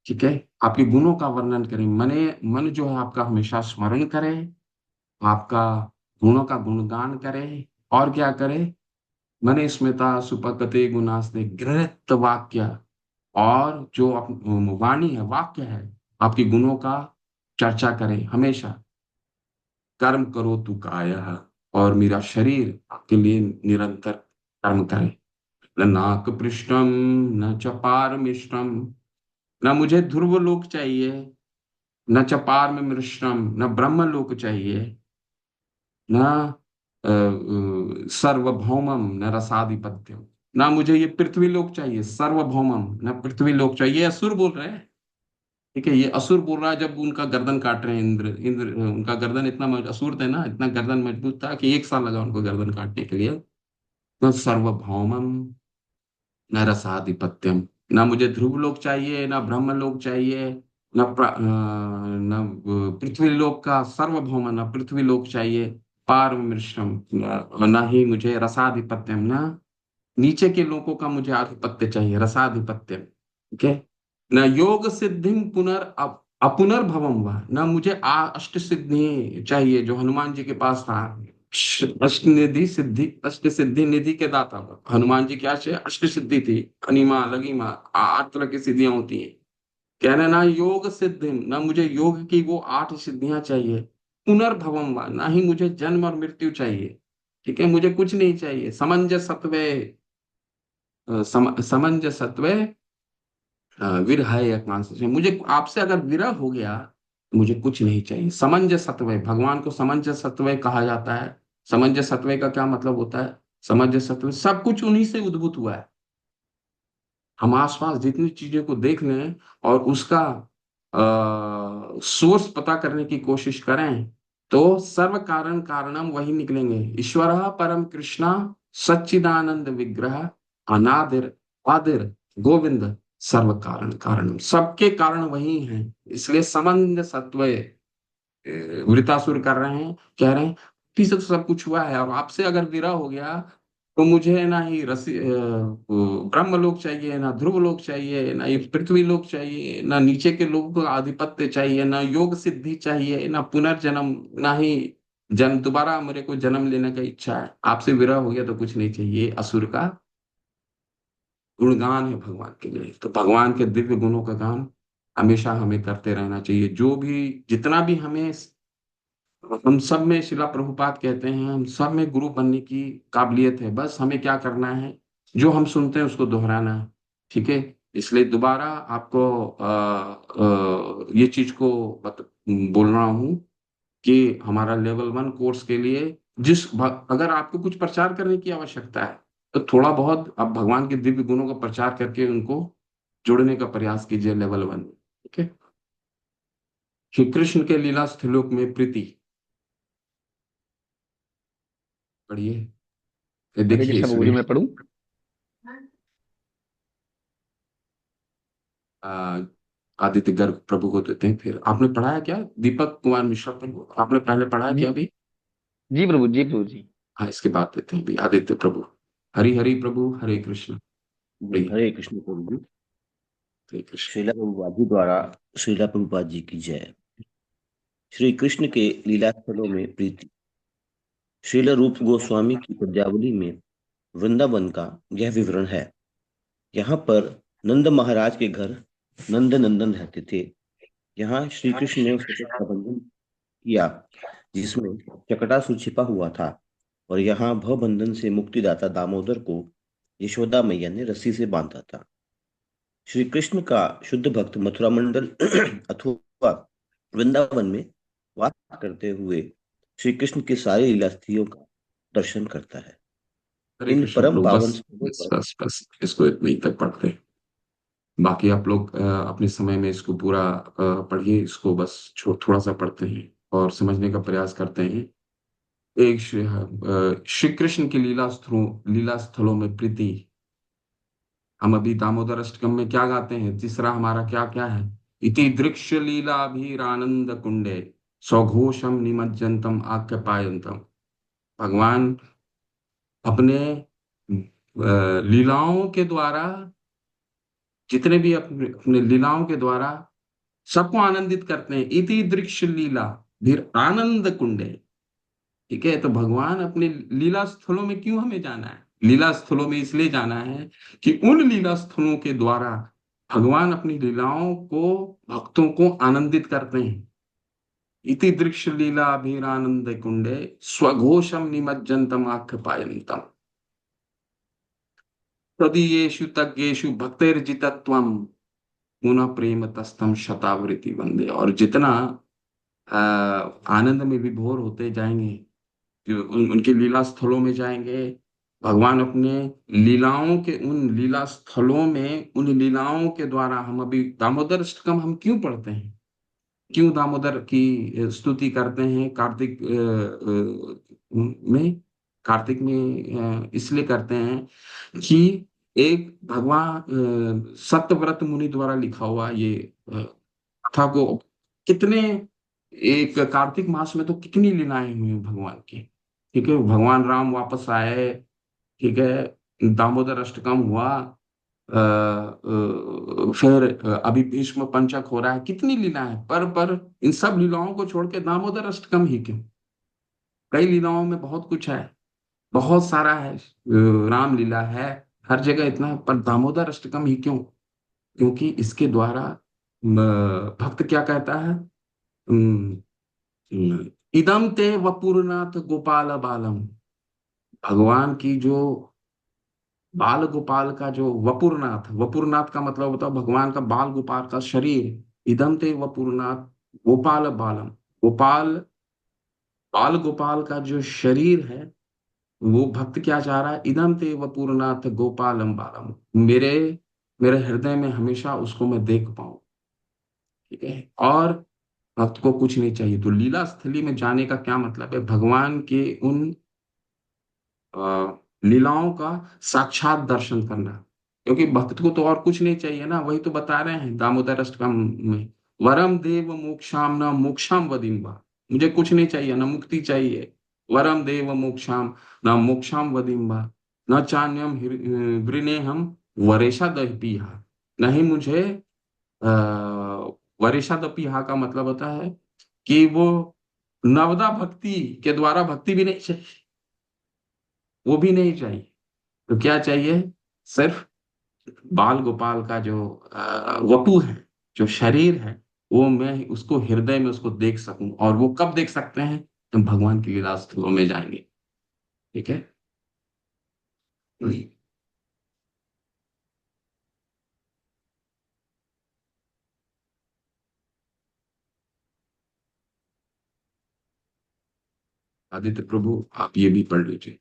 ठीक है, आपके गुणों का वर्णन करें। मन जो है आपका हमेशा स्मरण करे, आपका गुणों का गुणगान करे। और क्या करे? मने स्मृता सुपगते गुणास्ते गृहत वाक्य, और जो वाणी है, वाक्य है, आपके गुणों का चर्चा करे हमेशा। कर्म करो तू कायः, और मेरा शरीर आपके लिए निरंतर कर्म करे। न नाक पृष्ठम न च पारमिष्टम, न मुझे ध्रुव लोक चाहिए, न च पार में मृष्टम, न ब्रह्म लोक चाहिए, न सर्वभौमम न रसाधिपत्यम। ना मुझे ये पृथ्वी लोक चाहिए, सर्वभौमम न पृथ्वी लोक चाहिए। ये असुर बोल रहे हैं। ठीक है, ये असुर बोल रहा है जब उनका गर्दन काट रहे हैं। इंद्र इंद्र उनका गर्दन इतना असुर थे ना, इतना गर्दन मजबूत था कि 1 साल लगा उनको गर्दन काटने के लिए। तो सर्वभौमम न रसाधिपत्यम, ना मुझे ध्रुव लोक चाहिए, ना ब्रह्म लोक चाहिए, न पृथ्वी लोक का सर्वभौम, न पृथ्वी लोक चाहिए, पार मृषम, न ही मुझे रसाधिपत्यम, ना नीचे के लोगों का मुझे आधिपत्य चाहिए, रसाधिपत्य। ठीक है, न योग सिद्धिम अपुनर्भवम व, ना मुझे अष्ट सिद्धि चाहिए जो हनुमान जी के पास था। अष्ट निधि सिद्धि, अष्ट सिद्धि निधि के दाता हनुमान जी क्या चाहिए, अष्ट सिद्धि थी, अनिमा लगिमा, 8 तरह की सिद्धियां होती हैं। कह रहे ना योग सिद्धि, ना मुझे योग की वो 8 सिद्धियां चाहिए। पुनर्भवम व, ना ही मुझे जन्म और मृत्यु चाहिए। ठीक है, मुझे कुछ नहीं चाहिए। समंजसत्वे, समंजसत्वे विरह एकांश से, मुझे आपसे अगर विरह हो गया तो मुझे कुछ नहीं चाहिए। समंजसत्व, भगवान को समंजसत्व कहा जाता है। समंजसत्व का क्या मतलब होता है? समंजसत्व, सब कुछ उन्हीं से उद्भूत हुआ है। हम आसपास जितनी चीजों को देख लें और उसका सोर्स पता करने की कोशिश करें, तो सर्व कारण कारणम वही निकलेंगे। ईश्वर परम कृष्णा सच्चिदानंद विग्रह, अनादिर आदिर गोविंद, सर्व कारण कारणम, सबके कारण वही हैं। इसलिए समंज सत्व वृतासुर कर रहे हैं, कह रहे हैं कि सब सब कुछ हुआ है, और आपसे अगर विरह हो गया तो मुझे ना ही ब्रह्म लोक चाहिए, ना ध्रुव लोक चाहिए, ना ये पृथ्वी लोक चाहिए, ना नीचे के लोगों का आधिपत्य चाहिए, ना योग सिद्धि चाहिए, ना पुनर्जन्म, ना ही जन्म, दोबारा मेरे को जन्म लेने का इच्छा है। आपसे विरह हो गया तो कुछ नहीं चाहिए। असुर का गुणगान है भगवान के लिए, तो भगवान के दिव्य गुणों का गान हमेशा हमें करते रहना चाहिए। जो भी, जितना भी हमें, हम सब में, शिला प्रभुपाद कहते हैं, हम सब में गुरु बनने की काबिलियत है। बस हमें क्या करना है, जो हम सुनते हैं उसको दोहराना है। ठीक है, इसलिए दोबारा आपको ये चीज को बोल रहा हूँ कि हमारा लेवल 1 कोर्स के लिए, अगर आपको कुछ प्रचार करने की आवश्यकता है तो थोड़ा बहुत आप भगवान के दिव्य गुणों का प्रचार करके उनको जोड़ने का प्रयास कीजिए लेवल 1। ठीक है। श्री कृष्ण के लीला स्थलोक में प्रीति, पढ़िए, ये हरे देखिए कृष्ण प्रभु जी, इसमें मैं पढ़ूं? आ, आदित्य गर्ग प्रभु को देते हैं। फिर आपने पढ़ा है क्या, दीपक कुमार मिश्रा प्रभु, आपने पहले पढ़ा है जी क्या अभी? जी प्रभु, जी प्रभु जी। हाँ, इसके बाद देते हैं अभी आदित्य प्रभु। हरि हरि प्रभु, हरे कृष्ण। जी, हरि हरे कृष्ण प्रभु जी। हरे कृष्ण। श्रीला प्रभुपाद जी द्वारा श्रीला प्रभुपाद जी की जय। श्री कृष्ण के लीला स्थलों में प्रीति। श्रील रूप गोस्वामी की पद्यावली में वृंदावन का यह विवरण है। यहाँ पर नंद महाराज के घर नंद नंदन रहते थे। यहाँ श्री कृष्ण ने उसका प्रबंधन किया जिसमें चकटासुर छिपा हुआ था, और यहाँ भवबंधन से मुक्तिदाता दामोदर को यशोदा मैया ने रस्सी से बांधा था। श्री कृष्ण का शुद्ध भक्त मथुरा मंडल अथवा वृंदावन में वास करते हुए श्री कृष्ण की सारी लीलास्तियों का दर्शन करता है। हरे इन कृष्ण परम प्रभु, पावन बस स्थलों बस पर बस बस, इसको इतने तक पढ़ते हैं। बाकी आप लोग अपने समय में इसको पूरा पढ़िए, इसको बस थोड़ा सा पढ़ते हैं और समझने का प्रयास करते हैं। एक श्री कृष्ण की लीला स्थलों में प्रीति। हम अभी दामोदर अष्टकम में क्या गाते हैं, तीसरा हमारा क्या क्या है, इति दृक्ष लीलाभीरानंद कुंडे सौघोषम निमज्जनतम आख्यापायंतम। भगवान अपने लीलाओं के द्वारा, जितने भी अपने अपने लीलाओं के द्वारा सबको आनंदित करते हैं। इति दृक्ष लीला फिर आनंद कुंडे। ठीक है, तो भगवान अपने लीला स्थलों में क्यों हमें जाना है? लीला स्थलों में इसलिए जाना है कि उन लीला स्थलों के द्वारा भगवान अपनी लीलाओं को, भक्तों को आनंदित करते हैं। इति दृक्ष लीला अभिरानंद कुंडे स्वघोषम निमज्जनतम आख्यापायन्तम, तदीयेषु तज्ञेषु भक्तिर्जितत्वम पुनः प्रेम तस्तम शतावृति वंदे। और जितना आनंद में विभोर होते जाएंगे, जो उनके लीला स्थलों में जाएंगे, भगवान अपने लीलाओं के, उन लीला स्थलों में, उन लीलाओं के द्वारा, हम अभी दामोदर अष्टकम हम क्यों पढ़ते हैं, क्यों दामोदर की स्तुति करते हैं कार्तिक में, कार्तिक में इसलिए करते हैं कि एक भगवान सत्यव्रत मुनि द्वारा लिखा हुआ ये कथा को, कितने, एक कार्तिक मास में तो कितनी लीलाएं हुई हैं भगवान की। ठीक है, भगवान राम वापस आए, ठीक है, दामोदर अष्टकम हुआ, फिर अभी भीष्म पंचक हो रहा है, कितनी लीला है, पर इन सब लीलाओं को छोड़ के दामोदर अष्टकम ही क्यों? कई लीलाओं में बहुत कुछ है, बहुत सारा है, राम लीला है, हर जगह इतना है, पर दामोदर अष्टकम ही क्यों? क्योंकि इसके द्वारा भक्त क्या कहता है? अम, इदम ते वपुरनाथ गोपाल बालम। भगवान की जो बाल गोपाल का जो वपुरनाथ, वपुरनाथ का मतलब होता है भगवान का बाल गोपाल का शरीर। इदम ते वपुरनाथ गोपाल बालम। गोपाल, बाल गोपाल का जो शरीर है, वो भक्त क्या चाह रहा है? इदम ते वपुरनाथ गोपालम बालम। मेरे मेरे हृदय में हमेशा उसको मैं देख पाऊं। ठीक है, और भक्त को कुछ नहीं चाहिए। तो लीला स्थली में जाने का क्या मतलब है? भगवान के उन लीलाओं का साक्षात दर्शन करना। क्योंकि भक्त को तो और कुछ नहीं चाहिए ना, वही तो बता रहे हैं दामोदर अष्टकम में, वरम देव मोक्षाम न मोक्षाम वदिम्बा। मुझे कुछ नहीं चाहिए, ना मुक्ति चाहिए, वरम देव मोक्षाम न मोक्षाम वदिम्बा, न चान्यम वृनेहम वरेशा दपिहा। नहीं मुझे आ, वरेशा दपिहा का मतलब होता है कि वो नवदा भक्ति के द्वारा भक्ति भी नहीं चाहिए, वो भी नहीं चाहिए। तो क्या चाहिए? सिर्फ बाल गोपाल का जो वपु है, जो शरीर है, वो मैं उसको हृदय में उसको देख सकूं। और वो कब देख सकते हैं? हम भगवान की लीला स्थलों में जाएंगे। ठीक है। आदित्य प्रभु, आप ये भी पढ़ लीजिए,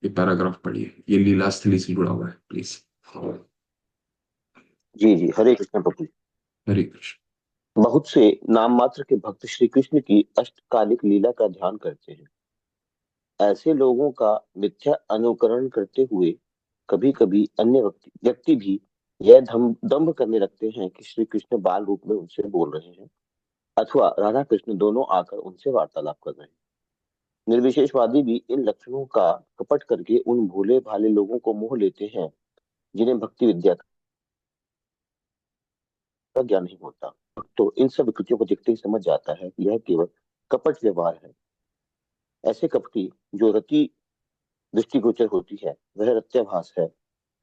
ये पैराग्राफ पढ़िए, ये लीला स्थली से जुड़ा हुआ है, प्लीज। जी जी, हरे कृष्ण प्रभु। हरे कृष्ण। बहुत से नाम मात्र के भक्त श्री कृष्ण की अष्टकालिक लीला का ध्यान करते हैं। ऐसे लोगों का मिथ्या अनुकरण करते हुए कभी कभी अन्य व्यक्ति भी यह दंभ करने लगते हैं कि श्री कृष्ण बाल रूप में उनसे बोल रहे हैं, अथवा राधा कृष्ण दोनों आकर उनसे वार्तालाप कर रहे हैं। निर्विशेषवादी भी इन लक्षणों का कपट करके उन भोले भाले लोगों को मोह लेते हैं जिन्हें भक्ति विद्या का ज्ञान नहीं होता। तो इन सब विकृतियों को देखते ही समझ जाता है कि यह केवल कपट व्यवहार है। ऐसे कपटी जो रति दृष्टिगोचर होती है वह रत्याभास है,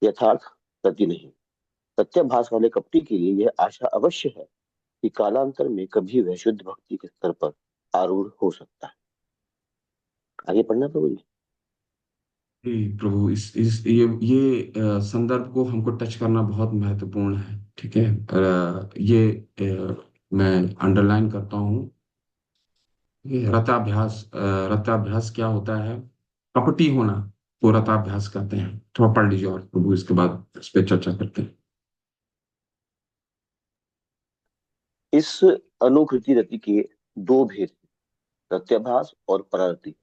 यथार्थ रति नहीं। सत्याभास वाले कपटी के लिए यह आशा अवश्य है कि कालांतर में कभी वह शुद्ध भक्ति के स्तर पर आरूढ़ हो सकता है। आगे पढ़ना प्रभु जी। जी प्रभु, इस संदर्भ को हमको टच करना बहुत महत्वपूर्ण है। ठीक है, मैं अंडरलाइन करता हूँ। ये रताभ्यास क्या होता है? कपटी होना को रताभ्यास कहते हैं। थोड़ा पढ़ लीजिए और प्रभु, इसके बाद इस पे चर्चा करते हैं। इस अनुकृति रति के दो भेद, प्रत्याभास और परारति।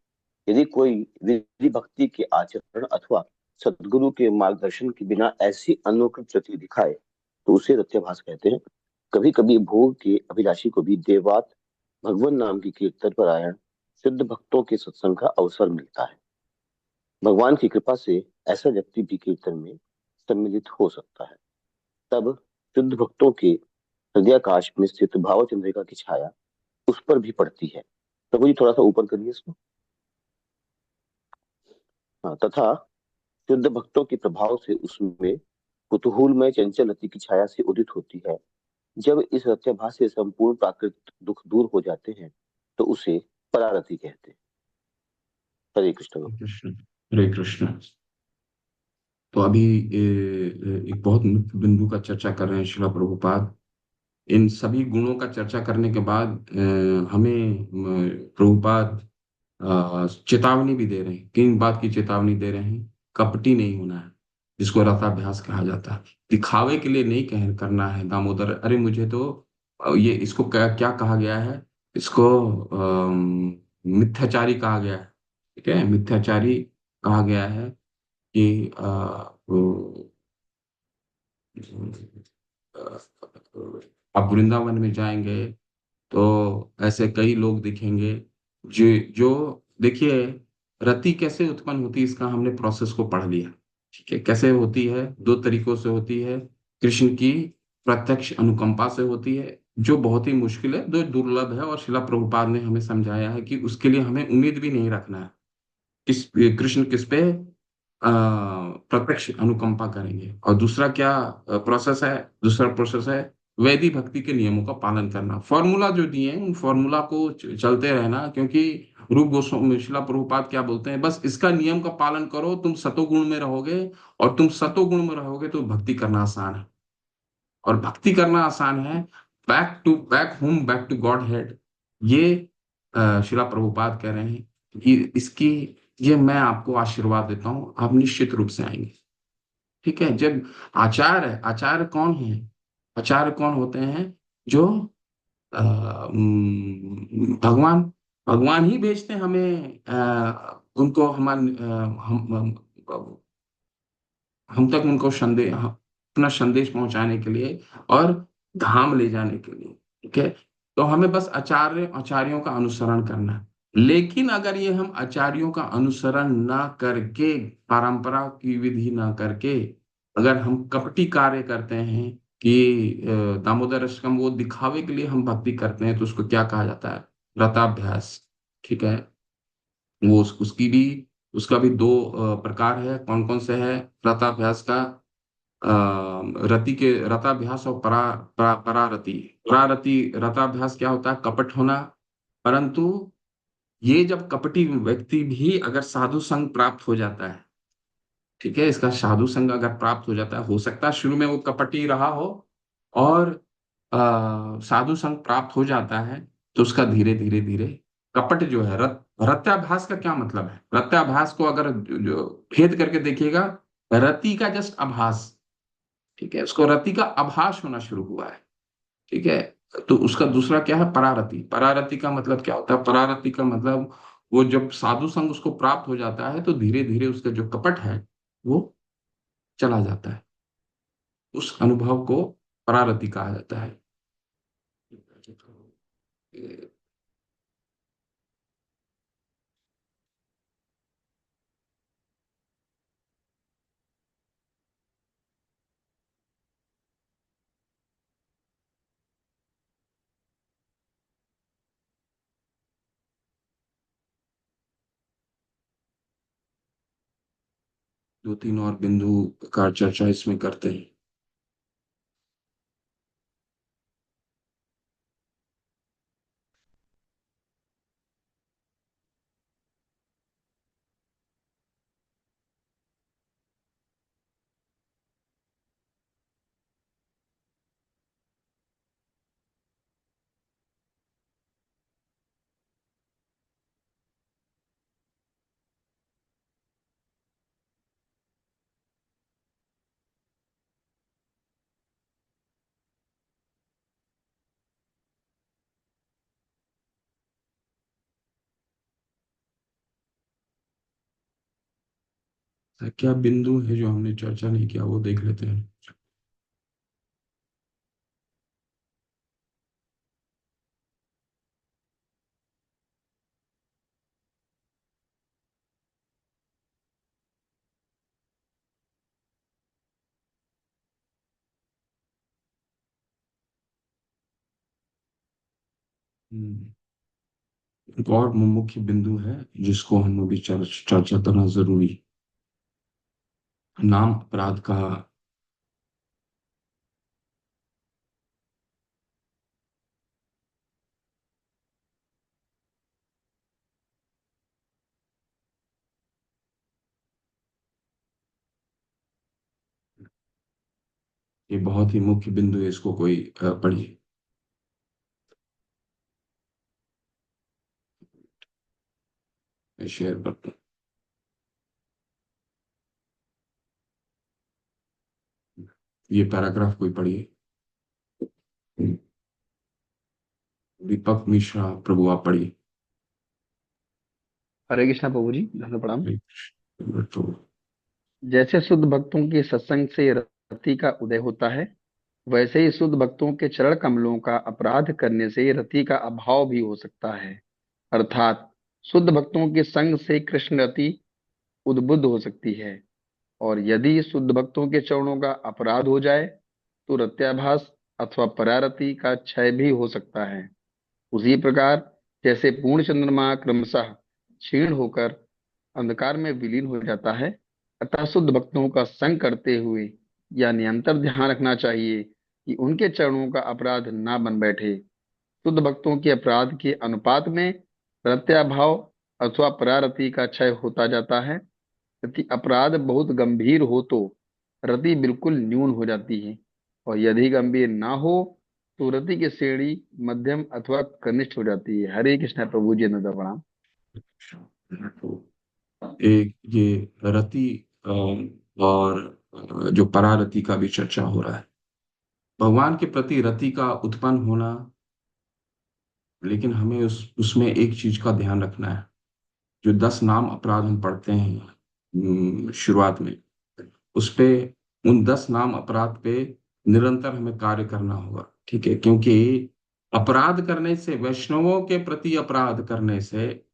यदि कोई विधि भक्ति के आचरण अथवा सदगुरु के मार्गदर्शन के बिना ऐसी अनुकृत रति दिखाए तो उसे रत्याभास कहते हैं। कभी कभी भोग के अभिलाषी को भी देवात भगवान नाम की कीर्तन परायण शुद्ध भक्तों के सत्संग का अवसर मिलता है। भगवान की कृपा से ऐसा व्यक्ति भी कीर्तन में सम्मिलित हो सकता है। तब शुद्ध भक्तों के हृदयाकाश में स्थित भाव चंद्रिका की छाया उस पर भी पड़ती है। प्रभु जी थोड़ा सा ऊपर करिए इसको। हाँ, तथा शुद्ध भक्तों के प्रभाव से उसमें कुतूहलमय चंचल रति की छाया से उदित होती है। जब इस रत्याभास से संपूर्ण प्राकृत दुख दूर हो जाते हैं तो उसे परारति कहते हैं। हरे कृष्ण। हरे कृष्ण। हरे कृष्ण। तो अभी एक बहुत मुख्य बिंदु का चर्चा कर रहे हैं श्रील प्रभुपाद। इन सभी गुणों का चर्चा करने के बाद हमें प्रभुपाद चेतावनी भी दे रहे हैं। किन बात की चेतावनी दे रहे हैं? कपटी नहीं होना है, जिसको रसाभ्यास कहा जाता है। दिखावे के लिए नहीं करना है दामोदर। अरे मुझे तो ये इसको क्या कहा गया है? इसको मिथ्याचारी कहा गया है। ठीक है, मिथ्याचारी कहा गया है कि आप वृंदावन में जाएंगे तो ऐसे कई लोग दिखेंगे जो जो देखिए, रति कैसे उत्पन्न होती है इसका हमने प्रोसेस को पढ़ लिया। ठीक है, कैसे होती है? दो तरीकों से होती है। कृष्ण की प्रत्यक्ष अनुकंपा से होती है, जो बहुत ही मुश्किल है, जो दुर्लभ है, और शिला प्रभुपाद ने हमें समझाया है कि उसके लिए हमें उम्मीद भी नहीं रखना है। किस कृष्ण किस पे प्रत्यक्ष अनुकंपा करेंगे। और दूसरा क्या प्रोसेस है? दूसरा प्रोसेस है वैदिक भक्ति के नियमों का पालन करना। फॉर्मूला जो दिए हैं उन फॉर्मूला को चलते रहना, क्योंकि रूप गोस्वामी शिला प्रभुपाद क्या बोलते हैं, बस इसका नियम का पालन करो, तुम सतोगुण में रहोगे। और तुम सतोगुण में रहोगे तो भक्ति करना आसान है। और भक्ति करना आसान है, back home, back to godhead. ये शिला प्रभुपाद कह रहे हैं कि इसकी, ये मैं आपको आशीर्वाद देता हूं, आप निश्चित रूप से आएंगे। ठीक है। जब आचार्य, आचार्य कौन है? आचार्य कौन होते हैं? जो भगवान, भगवान ही भेजते हैं हमें, उनको हमारे हम तक उनको संदेश, अपना संदेश पहुंचाने के लिए और धाम ले जाने के लिए। ठीक है। तो हमें बस आचार्यों का अनुसरण करना है। लेकिन अगर ये हम आचार्यों का अनुसरण ना करके, परंपरा की विधि ना करके, अगर हम कपटी कार्य करते हैं कि दामोदर अष्टकम वो दिखावे के लिए हम भक्ति करते हैं, तो उसको क्या कहा जाता है? रताभ्यास। ठीक है। वो उसकी भी, उसका भी दो प्रकार है। कौन कौन से है रताभ्यास का? रति के रताभ्यास और परारति। परारति रताभ्यास क्या होता है? कपट होना। परंतु ये जब कपटी व्यक्ति भी अगर साधु संग प्राप्त हो जाता है, ठीक है, इसका साधु संग अगर प्राप्त हो जाता है, हो सकता है शुरू में वो कपटी रहा हो, और साधु संग प्राप्त हो जाता है, तो उसका धीरे धीरे धीरे कपट जो है, रत्याभास का क्या मतलब है? रत्याभास को अगर जो भेद करके देखिएगा, रति का जस्ट आभास। ठीक है, उसको रति का आभास होना शुरू हुआ है। ठीक है। तो उसका दूसरा क्या है? परारति। परारति का मतलब क्या होता है? परारति का मतलब वो जब साधु संग उसको प्राप्त हो जाता है, तो धीरे धीरे उसका जो कपट है वो चला जाता है। उस अनुभव को परारति कहा जाता है। दो तीन और बिंदु का चर्चा इसमें करते हैं। क्या बिंदु है जो हमने चर्चा नहीं किया, वो देख लेते हैं। हम्म, एक और मुख्य बिंदु है जिसको हम अभी चर्चा करना जरूरी। नाम अपराध का। ये बहुत ही मुख्य बिंदु है, इसको कोई पढ़िए। मैं शेयर करता हूँ, ये पैराग्राफ कोई पढ़िए। दीपक मिश्रा प्रभु, आप पढ़िए। हरे कृष्णा प्रभु जी, धन्य प्रणाम। तो जैसे शुद्ध भक्तों के सत्संग से रति का उदय होता है, वैसे ही शुद्ध भक्तों के चरण कमलों का अपराध करने से रति का अभाव भी हो सकता है। अर्थात शुद्ध भक्तों के संग से कृष्ण रति उद्बुद्ध हो सकती है और यदि शुद्ध भक्तों के चरणों का अपराध हो जाए तो रत्याभास अथवा परारति का क्षय भी हो सकता है। उसी प्रकार जैसे पूर्ण चंद्रमा क्रमशः क्षीण होकर अंधकार में विलीन हो जाता है, अतः शुद्ध भक्तों का संग करते हुए या निरंतर ध्यान रखना चाहिए कि उनके चरणों का अपराध ना बन बैठे। शुद्ध भक्तों के अपराध के अनुपात में प्रत्याभाव अथवा परारति का क्षय होता जाता है। यदि अपराध बहुत गंभीर हो तो रति बिल्कुल न्यून हो जाती है, और यदि गंभीर ना हो तो रति की श्रेणी मध्यम अथवा कनिष्ठ हो जाती है। हरे कृष्ण प्रभु जी नंदा प्रणाम। तो एक ये रति और जो परारति का भी चर्चा हो रहा है। भगवान के प्रति रति का उत्पन्न होना, लेकिन हमें उसमें एक चीज का ध्यान रखना है। जो 10 नाम अपराध हम पढ़ते हैं शुरुआत में, उस पे उन 10 नाम अपराध पे निरंतर हमें कार्य करना होगा, ठीक है? क्योंकि अपराध करने से, वैष्णवों के प्रति अपराध करने से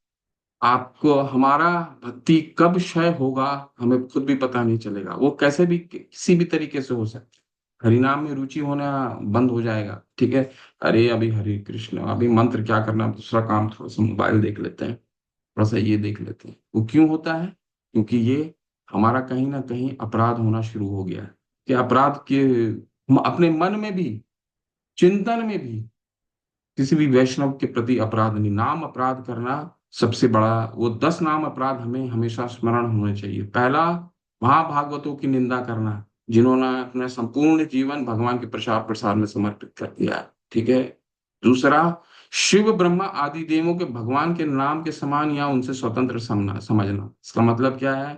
आपको हमारा भक्ति कब क्षय होगा हमें खुद भी पता नहीं चलेगा। वो कैसे भी किसी भी तरीके से हो सकता है। हरिनाम में रुचि होना बंद हो जाएगा, ठीक है? अरे अभी हरे कृष्ण, अभी मंत्र क्या करना, दूसरा काम, थोड़ा सा मोबाइल देख लेते हैं, थोड़ा सा ये देख लेते हैं। वो क्यों होता है? क्योंकि ये हमारा कहीं ना कहीं अपराध होना शुरू हो गया है। कि अपराध के हम अपने मन में भी, चिंतन में भी किसी भी वैष्णव के प्रति अपराध नहीं। नाम अपराध करना सबसे बड़ा, वो 10 नाम अपराध हमें हमेशा स्मरण होने चाहिए। पहला, महाभागवतों की निंदा करना, जिन्होंने अपना संपूर्ण जीवन भगवान के प्रचार प्रसार में समर्पित कर दिया है, ठीक है? दूसरा, शिव ब्रह्मा आदि देवों के भगवान के नाम के समान या उनसे स्वतंत्र समझना। इसका मतलब क्या है?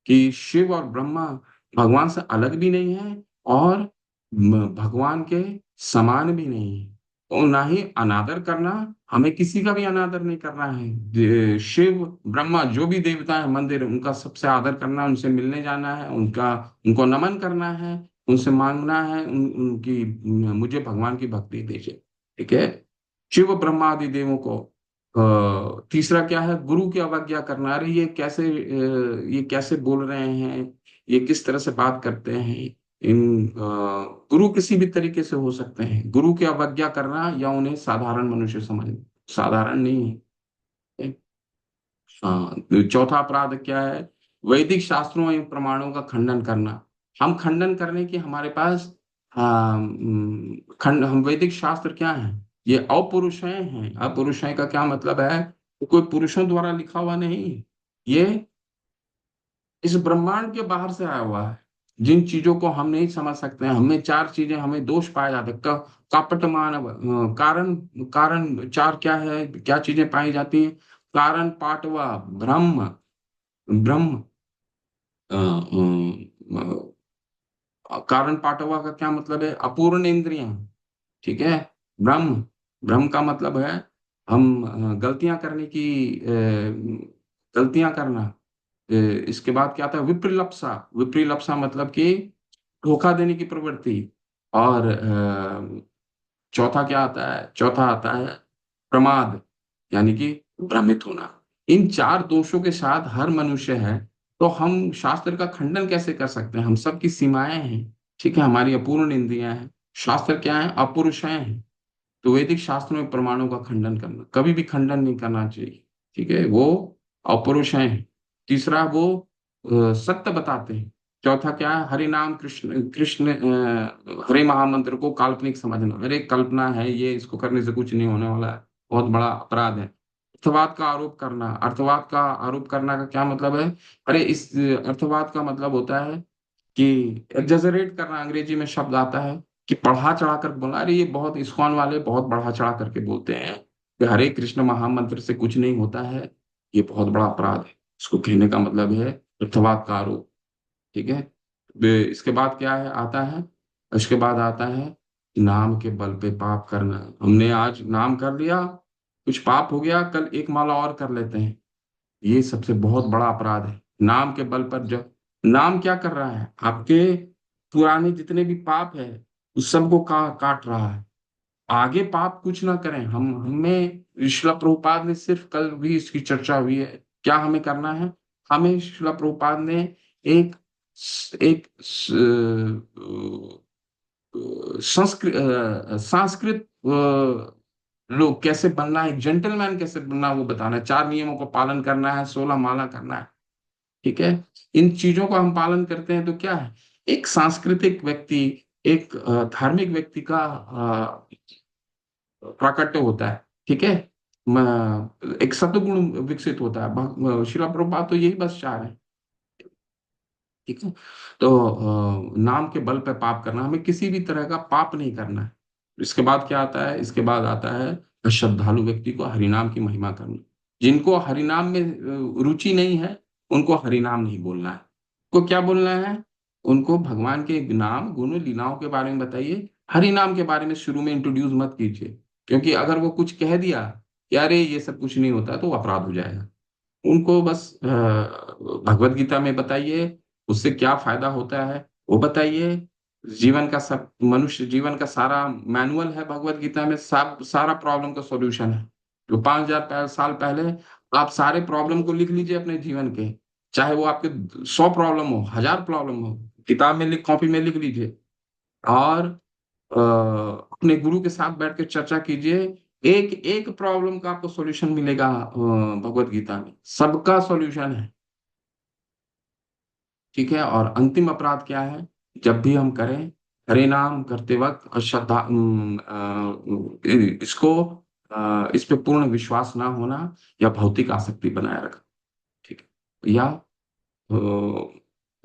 कि शिव और ब्रह्मा भगवान से अलग भी नहीं है और भगवान के समान भी नहीं है। और ना ही अनादर करना, हमें किसी का भी अनादर नहीं करना है। शिव ब्रह्मा जो भी देवता है मंदिर, उनका सबसे आदर करना, उनसे मिलने जाना है, उनको नमन करना है, उनसे मांगना है उनकी, मुझे भगवान की भक्ति दीजिए, ठीक है? शिव ब्रह्मा आदि देवों को। तीसरा क्या है? गुरु की अवज्ञा करना। अरे ये कैसे बोल रहे हैं, ये किस तरह से बात करते हैं। गुरु किसी भी तरीके से हो सकते हैं। गुरु की अवज्ञा करना या उन्हें साधारण मनुष्य समझना, साधारण नहीं है। हाँ, तो चौथा अपराध क्या है? वैदिक शास्त्रों एवं प्रमाणों का खंडन करना। हम खंडन करने की हमारे पास, हम वैदिक शास्त्र क्या है? ये अपौरुषेय हैं। अपौरुषेय का क्या मतलब है? तो कोई पुरुषों द्वारा लिखा हुआ नहीं, ये इस ब्रह्मांड के बाहर से आया हुआ है। जिन चीजों को हम नहीं समझ सकते हैं, हमें 4 चीजें, हमें दोष पाए जाते हैं। कपट मानव, कारण, कारण 4 क्या है, क्या चीजें पाई जाती हैं? कारण, पाटवा, ब्रह्म, ब्रह्म, कारण पाटवा का क्या मतलब है? अपूर्ण इंद्रियां, ठीक है? ब्रह्म, ब्रह्म का मतलब है हम गलतियां करने की, गलतियां करना। इसके बाद क्या आता है? विप्रिलप्सा। विप्रिलप्सा मतलब कि धोखा देने की प्रवृत्ति। और चौथा क्या आता है? चौथा आता है प्रमाद, यानी कि भ्रमित होना। इन 4 दोषों के साथ हर मनुष्य है, तो हम शास्त्र का खंडन कैसे कर सकते हैं? हम सबकी सीमाएं हैं, ठीक है? हमारी अपूर्ण इंद्रियां हैं। शास्त्र क्या है? अपुरुष हैं। तो वैदिक शास्त्रों में प्रमाणों का खंडन करना, कभी भी खंडन नहीं करना चाहिए, ठीक है? वो अपरुष हैं। तीसरा, वो सत्य बताते हैं। चौथा क्या है? हरि नाम, कृष्ण कृष्ण, हरे महामंत्र को काल्पनिक समझना। अरे कल्पना है ये, इसको करने से कुछ नहीं होने वाला है, बहुत बड़ा अपराध है। अर्थवाद का आरोप करना। अर्थवाद का आरोप करना का क्या मतलब है? अरे इस अर्थवाद का मतलब होता है कि एग्जेजरेट करना। अंग्रेजी में शब्द आता है कि बढ़ा चढ़ा कर बोलना। अरे ये बहुत, इस्कॉन वाले बहुत बढ़ा चढ़ा करके बोलते हैं कि हरे कृष्ण महामंत्र से कुछ नहीं होता है। ये बहुत बड़ा अपराध है। इसको कहने का मतलब है अर्थवाद का आरोप, ठीक है? इसके बाद क्या है आता है? इसके बाद आता है नाम के बल पे पाप करना। हमने आज नाम कर लिया, कुछ पाप हो गया, कल एक माला और कर लेते हैं। ये सबसे बहुत बड़ा अपराध है। नाम के बल पर, जब नाम क्या कर रहा है? आपके पुराने जितने भी पाप है उस सबको काट रहा है। आगे पाप कुछ ना करें। हम हमें श्रील प्रभुपाद ने, सिर्फ कल भी इसकी चर्चा हुई है, क्या हमें करना है? हमें श्रील प्रभुपाद ने एक एक संस्कृत संस्कृत लोग कैसे बनना है, एक जेंटलमैन कैसे बनना है, वो बताना है। 4 नियमों का पालन करना है, 16 माला करना है। ठीक है। इन चीजों का हम पालन करते हैं तो क्या है, एक सांस्कृतिक व्यक्ति, एक धार्मिक व्यक्ति का प्राकट्य होता है। ठीक है। एक सद्गुण विकसित होता है। श्रीला प्रभुपाद तो यही बस चाह रहे हैं। ठीक है। तो नाम के बल पे पाप करना, हमें किसी भी तरह का पाप नहीं करना है। इसके बाद क्या आता है, इसके बाद आता है श्रद्धालु व्यक्ति को हरिनाम की महिमा करना। जिनको हरिनाम में रुचि नहीं है, उनको हरिनाम नहीं बोलना है। को क्या बोलना है, उनको भगवान के नाम गुण लीलाओं के बारे में बताइए। हरिनाम के बारे में शुरू में इंट्रोड्यूस मत कीजिए, क्योंकि अगर वो कुछ कह दिया कि अरे ये सब कुछ नहीं होता, तो वो अपराध हो जाएगा। उनको बस भगवत गीता में बताइए, उससे क्या फायदा होता है वो बताइए। जीवन का सब, मनुष्य जीवन का सारा मैनुअल है भगवत गीता में, सारा प्रॉब्लम का सॉल्यूशन है। जो 5,000 साल पहले, आप सारे प्रॉब्लम को लिख लीजिए अपने जीवन के। चाहे वो आपके 100 प्रॉब्लम हो, 1,000 प्रॉब्लम हो, किताब में लिख, कॉपी में लिख लीजिए। और अपने गुरु के साथ बैठ के चर्चा कीजिए। एक एक प्रॉब्लम का आपको सॉल्यूशन मिलेगा भगवत गीता में, सबका सॉल्यूशन है। ठीक है। और अंतिम अपराध क्या है, जब भी हम करें हरे नाम करते वक्त अश्रद्धा, इसको इस पे पूर्ण विश्वास ना होना, या भौतिक आसक्ति बनाए रखना। ठीक है। या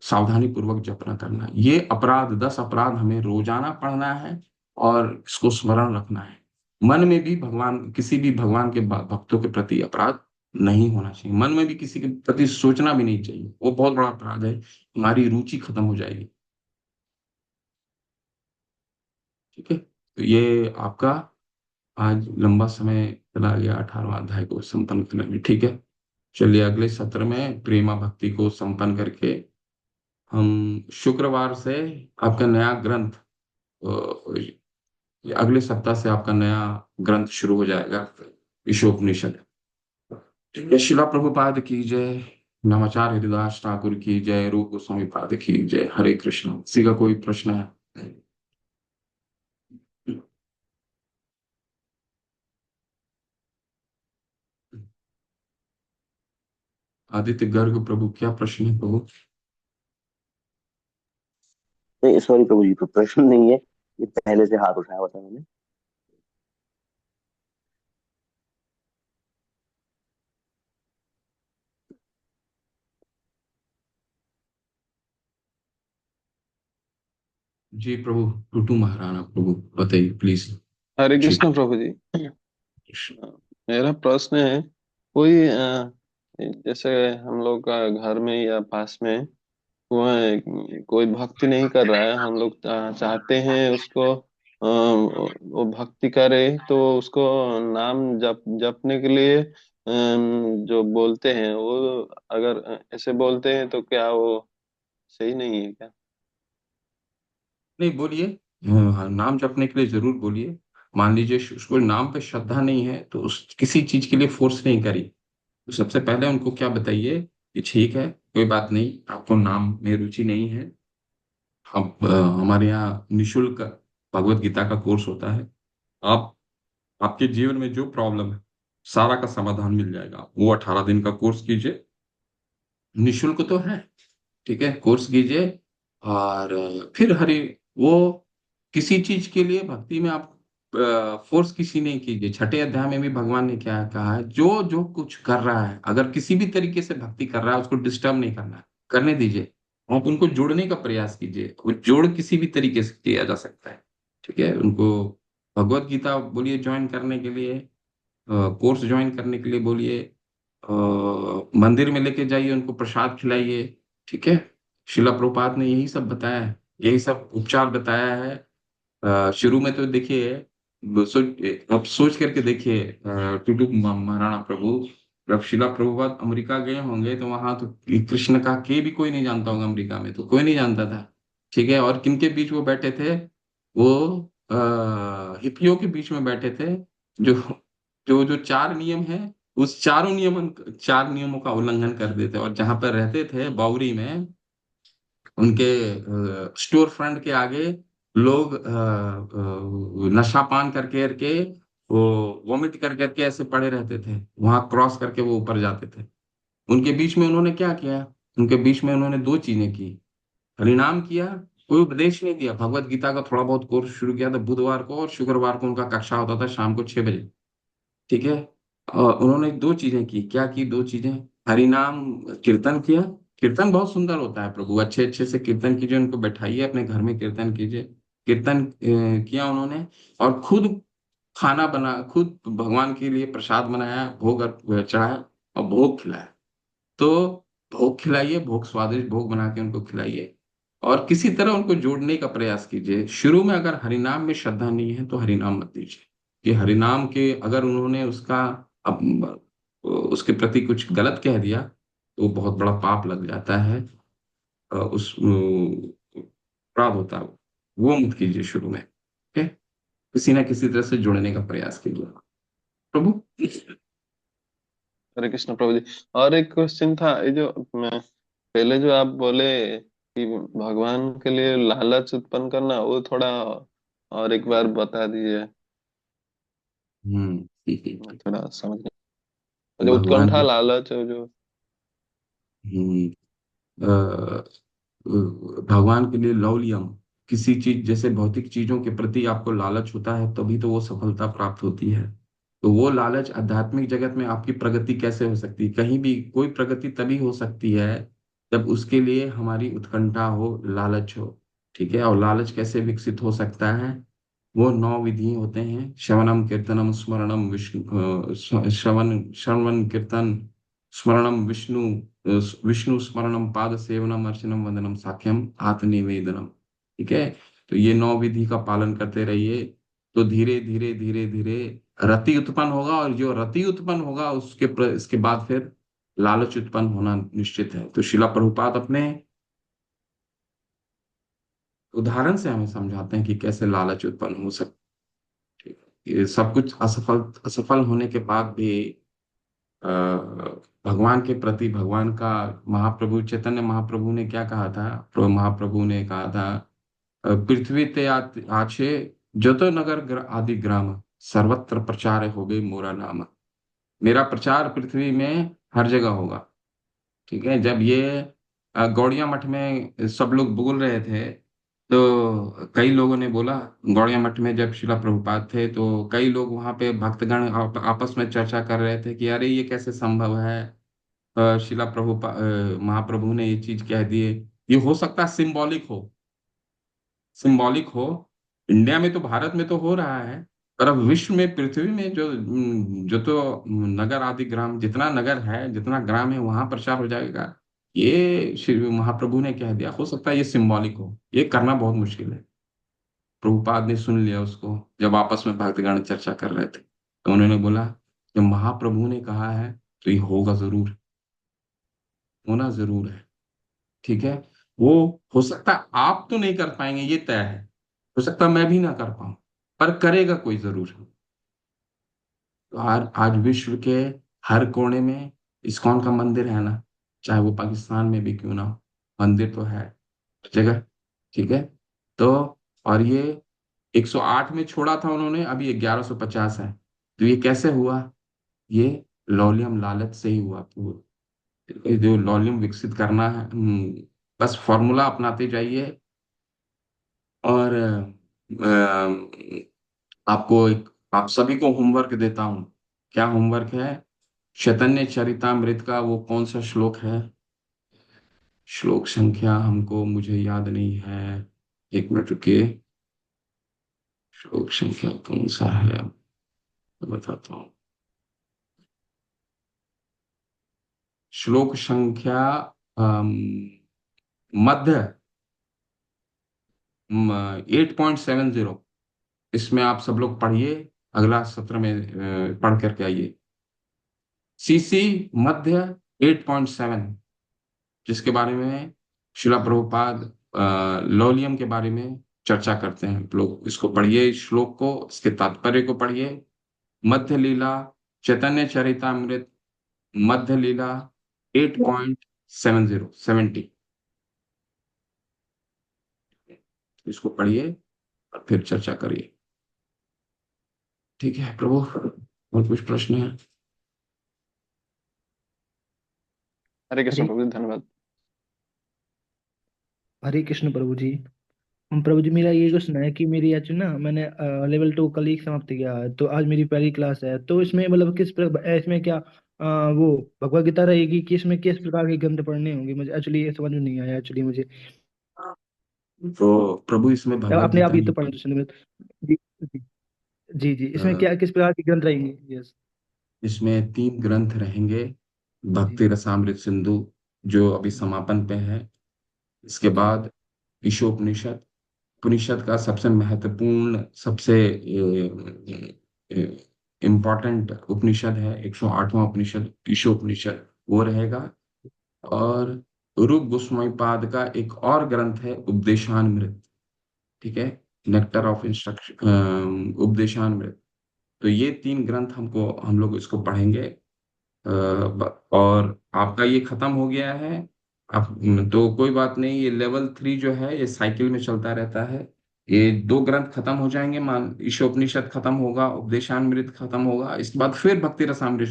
सावधानी पूर्वक जपना करना, ये अपराध, 10 अपराध हमें रोजाना पढ़ना है और इसको स्मरण रखना है। मन में भी भगवान, किसी भी भगवान के भक्तों के प्रति अपराध नहीं होना चाहिए। मन में भी किसी के प्रति सोचना भी नहीं चाहिए, वो बहुत बड़ा अपराध है। हमारी रुचि खत्म हो जाएगी। ठीक है। तो ये आपका आज लंबा समय चला गया 18वां अध्याय को संपन्न करने में। ठीक है। चलिए अगले सत्र में प्रेमा भक्ति को संपन्न करके हम शुक्रवार से आपका नया ग्रंथ, अगले सप्ताह से आपका नया ग्रंथ शुरू हो जाएगा, ईशोपनिषद। ठीक है। शिला प्रभुपाद की जय। नवाचार्य हरिदास ठाकुर की जय। रूप गोस्वामी पाद की जय। हरे कृष्ण। किसी का कोई प्रश्न है? आदित्य गर्ग प्रभु, क्या प्रश्न है प्रभु? नहीं सॉरी प्रभु जी, तो प्रश्न नहीं है, ये पहले से हाथ उठाया हुआ था मैंने। जी प्रभु, टूटू महाराणा प्रभु, बताइए प्लीज। हरे श्री कृष्ण प्रभु जी। कृष्ण। मेरा प्रश्न है, कोई जैसे हम लोग का घर में या पास में कुआं है, कोई भक्ति नहीं कर रहा है, हम लोग चाहते हैं उसको वो भक्ति करे, तो उसको नाम जपने के लिए जो बोलते हैं वो, अगर ऐसे बोलते हैं तो क्या वो सही नहीं है क्या? नहीं, बोलिए। नाम जपने के लिए जरूर बोलिए। मान लीजिए उसको नाम पे श्रद्धा नहीं है, तो उस किसी चीज के लिए फोर्स नहीं करी। तो सबसे पहले उनको क्या बताइए कि ठीक है, कोई बात नहीं, आपको नाम में रुचि नहीं है। हम हमारे यहाँ निशुल्क भगवत गीता का कोर्स होता है। आप, आपके जीवन में जो प्रॉब्लम है, सारा का समाधान मिल जाएगा। वो 18 दिन का कोर्स कीजिए, निशुल्क तो है। ठीक है, कोर्स कीजिए। और फिर हरि, वो किसी चीज के लिए भक्ति में आप फोर्स किसी नहीं कीजिए। 6 अध्याय में भी भगवान ने क्या कहा है, जो जो कुछ कर रहा है, अगर किसी भी तरीके से भक्ति कर रहा है, उसको डिस्टर्ब नहीं करना है, करने दीजिए। आप उनको जोड़ने का प्रयास कीजिए। वो जोड़ किसी भी तरीके से किया जा सकता है। ठीक है। उनको भगवत गीता बोलिए ज्वाइन करने के लिए, कोर्स ज्वाइन करने के लिए बोलिए, मंदिर में लेके जाइए, उनको प्रसाद खिलाइए। ठीक है। शिला प्रभुपाद ने यही सब बताया है, यही सब उपचार बताया है। शुरू में तो देखिए, आप सोच करके देखिए, टुडू महाराणा प्रभु, जब शिला प्रभुपाद अमेरिका गए होंगे, तो वहां तो कृष्ण का के भी कोई नहीं जानता होगा। अमेरिका में तो कोई नहीं जानता था। ठीक है। और किनके बीच वो बैठे थे, वो हिप्पियों के बीच में बैठे थे, जो जो जो 4 नियम है, उस 4 नियमों का उल्लंघन कर देते। और जहां पर रहते थे बाउरी में, उनके स्टोर फ्रंट के आगे लोग नशा पान करके वो वॉमिट कर करके ऐसे पड़े रहते थे, वहां क्रॉस करके वो ऊपर जाते थे। उनके बीच में उन्होंने क्या किया? उनके बीच में उन्होंने दो चीजें की। हरिनाम किया, कोई उपदेश नहीं दिया। भगवत गीता का थोड़ा बहुत कोर्स शुरू किया था बुधवार को, और शुक्रवार को उनका कक्षा होता था शाम को 6 बजे। ठीक है। उन्होंने दो चीजें की। क्या की दो चीजें? हरिनाम कीर्तन किया। कीर्तन बहुत सुंदर होता है प्रभु, अच्छे अच्छे से कीर्तन कीजिए, उनको बैठाइए अपने घर में कीर्तन कीजिए। कीर्तन किया उन्होंने, और खुद खाना बना, खुद भगवान के लिए प्रसाद बनाया, भोग चढ़ाया और भोग खिलाया। तो भोग खिलाइए, भोग स्वादिष्ट भोग बना के उनको खिलाइए, और किसी तरह उनको जोड़ने का प्रयास कीजिए। शुरू में अगर हरिनाम में श्रद्धा नहीं है तो हरिनाम मत दीजिए। कि हरिनाम के अगर उन्होंने उसका अब उसके प्रति कुछ गलत कह दिया तो बहुत बड़ा पाप लग जाता है। उस अपराध होता है, वो मत कीजिए शुरू में। ओके। किसी ना किसी तरह से जुड़ने का प्रयास कीजिए प्रभु। हरे कृष्ण प्रभु जी। और एक क्वेश्चन था, ये जो मैं पहले जो आप बोले कि भगवान के लिए लालच उत्पन्न करना, वो थोड़ा और एक बार बता दीजिए। ठीक है। मैं थोड़ा समझ नहीं, जो भगवान उत्कंठा के लालच है जो। हम्म, अ, भगवान के लिए लौलियम, किसी चीज जैसे भौतिक चीजों के प्रति आपको लालच होता है तभी तो वो सफलता प्राप्त होती है। तो वो लालच आध्यात्मिक जगत में आपकी प्रगति कैसे हो सकती है? कहीं भी कोई प्रगति तभी हो सकती है जब उसके लिए हमारी उत्कंठा हो, लालच हो। ठीक है। और लालच कैसे विकसित हो सकता है? वो 9 विधि होते हैं: श्रवणम कीर्तनम स्मरणम विष्णु, श्रवण कीर्तन स्मरणम विष्णु, विष्णु स्मरणम पाद सेवनम अर्चनम वंदनम साख्यम आत्मनिवेदनम। ठीक है। तो ये 9 विधि का पालन करते रहिए, तो धीरे धीरे धीरे धीरे रति उत्पन्न होगा, और जो रति उत्पन्न होगा इसके बाद फिर लालच उत्पन्न होना निश्चित है। तो शिला प्रभुपाद अपने उदाहरण से हमें समझाते हैं कि कैसे लालच उत्पन्न हो सकता है। ये सब कुछ असफल असफल होने के बाद भी अ, भगवान के प्रति, भगवान का, महाप्रभु चैतन्य महाप्रभु ने क्या कहा था? महाप्रभु ने कहा था, पृथ्वी ते आछे जतो नगर आदि ग्राम, सर्वत्र प्रचार हो गई मोरा नाम। मेरा प्रचार पृथ्वी में हर जगह होगा। ठीक है। जब ये गौड़िया मठ में सब लोग बोल रहे थे, तो कई लोगों ने बोला, गौड़िया मठ में जब शिला प्रभुपाद थे तो कई लोग वहां पे भक्तगण आपस में चर्चा कर रहे थे कि अरे ये कैसे संभव है? शिला महाप्रभु ने ये चीज कह दिए। ये हो सकता है सिंबॉलिक हो, सिंबॉलिक हो। इंडिया में तो, भारत में तो हो रहा है, पर अब विश्व में, पृथ्वी में जो तो नगर आदि ग्राम, जितना नगर है, जितना ग्राम है, वहां प्रचार हो जाएगा। ये श्री महाप्रभु ने कह दिया, हो सकता है ये सिंबॉलिक हो, ये करना बहुत मुश्किल है। प्रभुपाद ने सुन लिया उसको, जब आपस में भक्तगण चर्चा कर रहे थे, तो उन्होंने बोला, जब महाप्रभु ने कहा है तो ये होगा जरूर, होना जरूर है। ठीक है। वो हो सकता है आप तो नहीं कर पाएंगे, ये तय है। हो सकता है मैं भी ना कर पाऊं, पर करेगा कोई जरूर। तो आज विश्व के हर कोने में इस्कॉन का मंदिर है ना, चाहे वो पाकिस्तान में भी क्यों ना हो, मंदिर तो है हर जगह। ठीक है। तो और ये 108 में छोड़ा था उन्होंने, अभी 1150 है। तो ये कैसे हुआ? ये लौलियम लालच से ही हुआ। तो ये जो लॉल्यूम विकसित करना है, बस फॉर्मूला अपनाते जाइए। और आपको एक, आप सभी को होमवर्क देता हूँ। क्या होमवर्क है? चैतन्य चरितामृत का वो कौन सा श्लोक है? श्लोक संख्या हमको, मुझे याद नहीं है, एक मिनट रुकिए। श्लोक संख्या कौन सा है, मैं बताता हूँ। श्लोक संख्या अम, मध्य 8.70। इसमें आप सब लोग पढ़िए, अगला सत्र में पढ़ करके आइए। सीसी मध्य 8.7, जिसके बारे में शिला प्रभुपाद लौलियम के बारे में चर्चा करते हैं। आप लोग इसको पढ़िए, इस श्लोक को, इसके तात्पर्य को पढ़िए। मध्य लीला, चैतन्य चरितामृत, मध्य लीला 8.70, 70। इसको पढ़िए और फिर चर्चा करिए। ठीक है प्रभु, और कुछ प्रश्न है? हरे कृष्ण हरे प्रभु, धन्यवाद। हरे कृष्ण प्रभु जी। हम प्रभु जी, मेरा ये क्वेश्चन है कि मेरी एक्चुअली ना मैंने लेवल 2 कल ही समाप्त किया है, तो आज मेरी पहली क्लास है। तो इसमें मतलब इसमें क्या वो भगवत गीता रहेगी कि इसमें किस प्रकार के ग्रंथ पढ़ने होंगे? मुझे एक्चुअली ये समझ में नहीं आया एक्चुअली मुझे। तो प्रभु इसमें भगवत आपने आप गीता ये नहीं तो पढ़ा है। तो जी जी जी जी, इसमें अ, क्या किस प्रकार के ग्रंथ रहेंगे? यस इसमें 3 ग्रंथ रहेंगे। जी भक्ति रसामृत सिंधु, जो अभी समापन पे है। इसके जी बाद ईशोपनिषद। उपनिषद का सबसे महत्वपूर्ण, सबसे इम्पोर्टेंट उपनिषद है 108वां उपनिषद ईशोपनिषद, वो रहेगा। और रूप गोस्वामीपाद का एक और ग्रंथ है उपदेशामृत। ठीक है, नेक्टर ऑफ इंस्ट्रक्शन, उपदेशामृत। तो ये 3 ग्रंथ हम लोग इसको पढ़ेंगे। और आपका ये खत्म हो गया है। आप तो कोई बात नहीं, ये लेवल 3 जो है ये साइकिल में चलता रहता है। ये 2 ग्रंथ खत्म हो जाएंगे, मान ईशोपनिषद खत्म होगा, उपदेशामृत खत्म होगा, इसके बाद फिर भक्ति रसामृत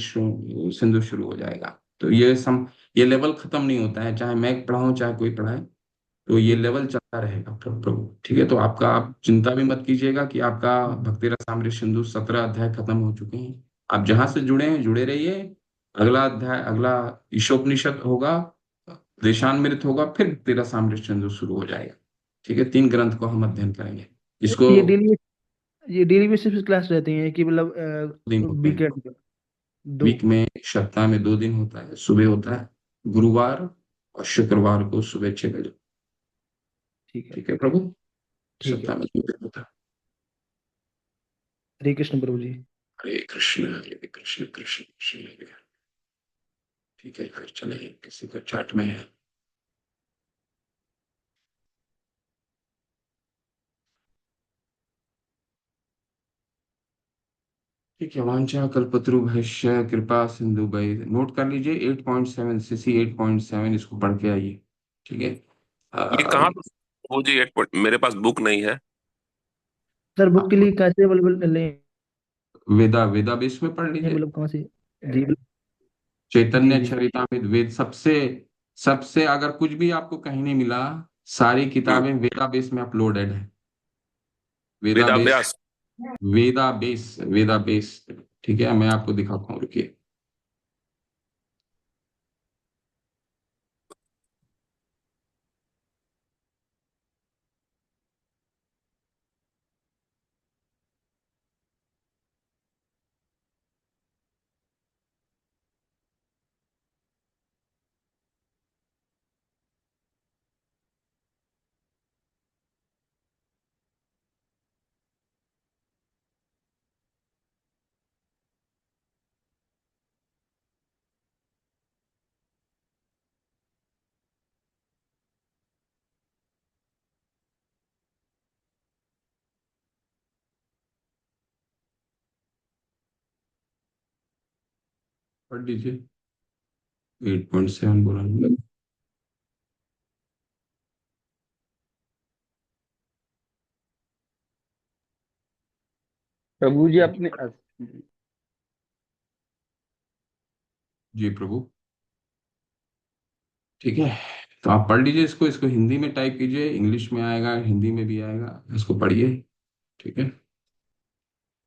सिंधु शुरू हो जाएगा। तो ये लेवल खत्म नहीं होता है, चाहे मैं पढ़ाऊं चाहे कोई पढ़ाए। तो ये लेवल चलता रहेगा प्रभु। ठीक है, तो आप चिंता भी मत कीजिएगा कि आपका भक्ति रसामृत सिंधु 17 अध्याय खत्म हो चुके हैं। आप जहां से जुड़े हैं जुड़े रहिए। अगला अध्याय, अगला ईशोपनिषद होगा, देशामृत होगा, फिर भक्ति रसामृत सिंधु शुरू हो जाएगा। ठीक है, 3 ग्रंथ को हम अध्ययन करेंगे इसको। ये डेली बेसिस पे क्लास रहती हैं कि दिन मतलब होते हैं, वीकेंड पे? दो। वीक में, सप्ताह में 2 दिन होता है। सुबह होता है गुरुवार और शुक्रवार को सुबह 6 बजे। ठीक है। ठीक है प्रभु, ठीक है। सप्ताह में 2 दिन होता है। हरे कृष्ण प्रभु जी। हरे कृष्ण हरे कृष्ण कृष्ण कृष्ण हरे हरे। ठीक है, फिर चले, किसी का चार्ट में है। ठीक है, वांछा कल्पतरुभ्यश्च कृपा सिंधु भाई, नोट कर लीजिए 8.7, सीसी 8.7, इसको पढ़ के आइए। ठीक है। ये कहाँ पे? वो जी 8 पॉइंट, मेरे पास बुक नहीं है। सर बुक के आप लिए कैसे अवेलेबल लें? वेदा वेदा बेस में पढ़ लीजिए। मतलब कहाँ से? जी जी चैतन्य जी। चरितमृत वेद, सबसे सबसे, अगर कुछ भी आपको कहीं नहीं मिला, सारी हम्म। किताबें वेदा बेस में अपलोडेड है। वेदा बेस, वेदाभ्यास। वेदा बेस, वेदा बेस। ठीक है, मैं आपको दिखाता हूँ, रुकिए। पढ़ लीजिए, 8.7 बोला ना? प्रभु जी अपने जी प्रभु। ठीक है, तो आप पढ़ लीजिए इसको, इसको हिंदी में टाइप कीजिए, इंग्लिश में आएगा, हिंदी में भी आएगा, इसको पढ़िए। ठीक है।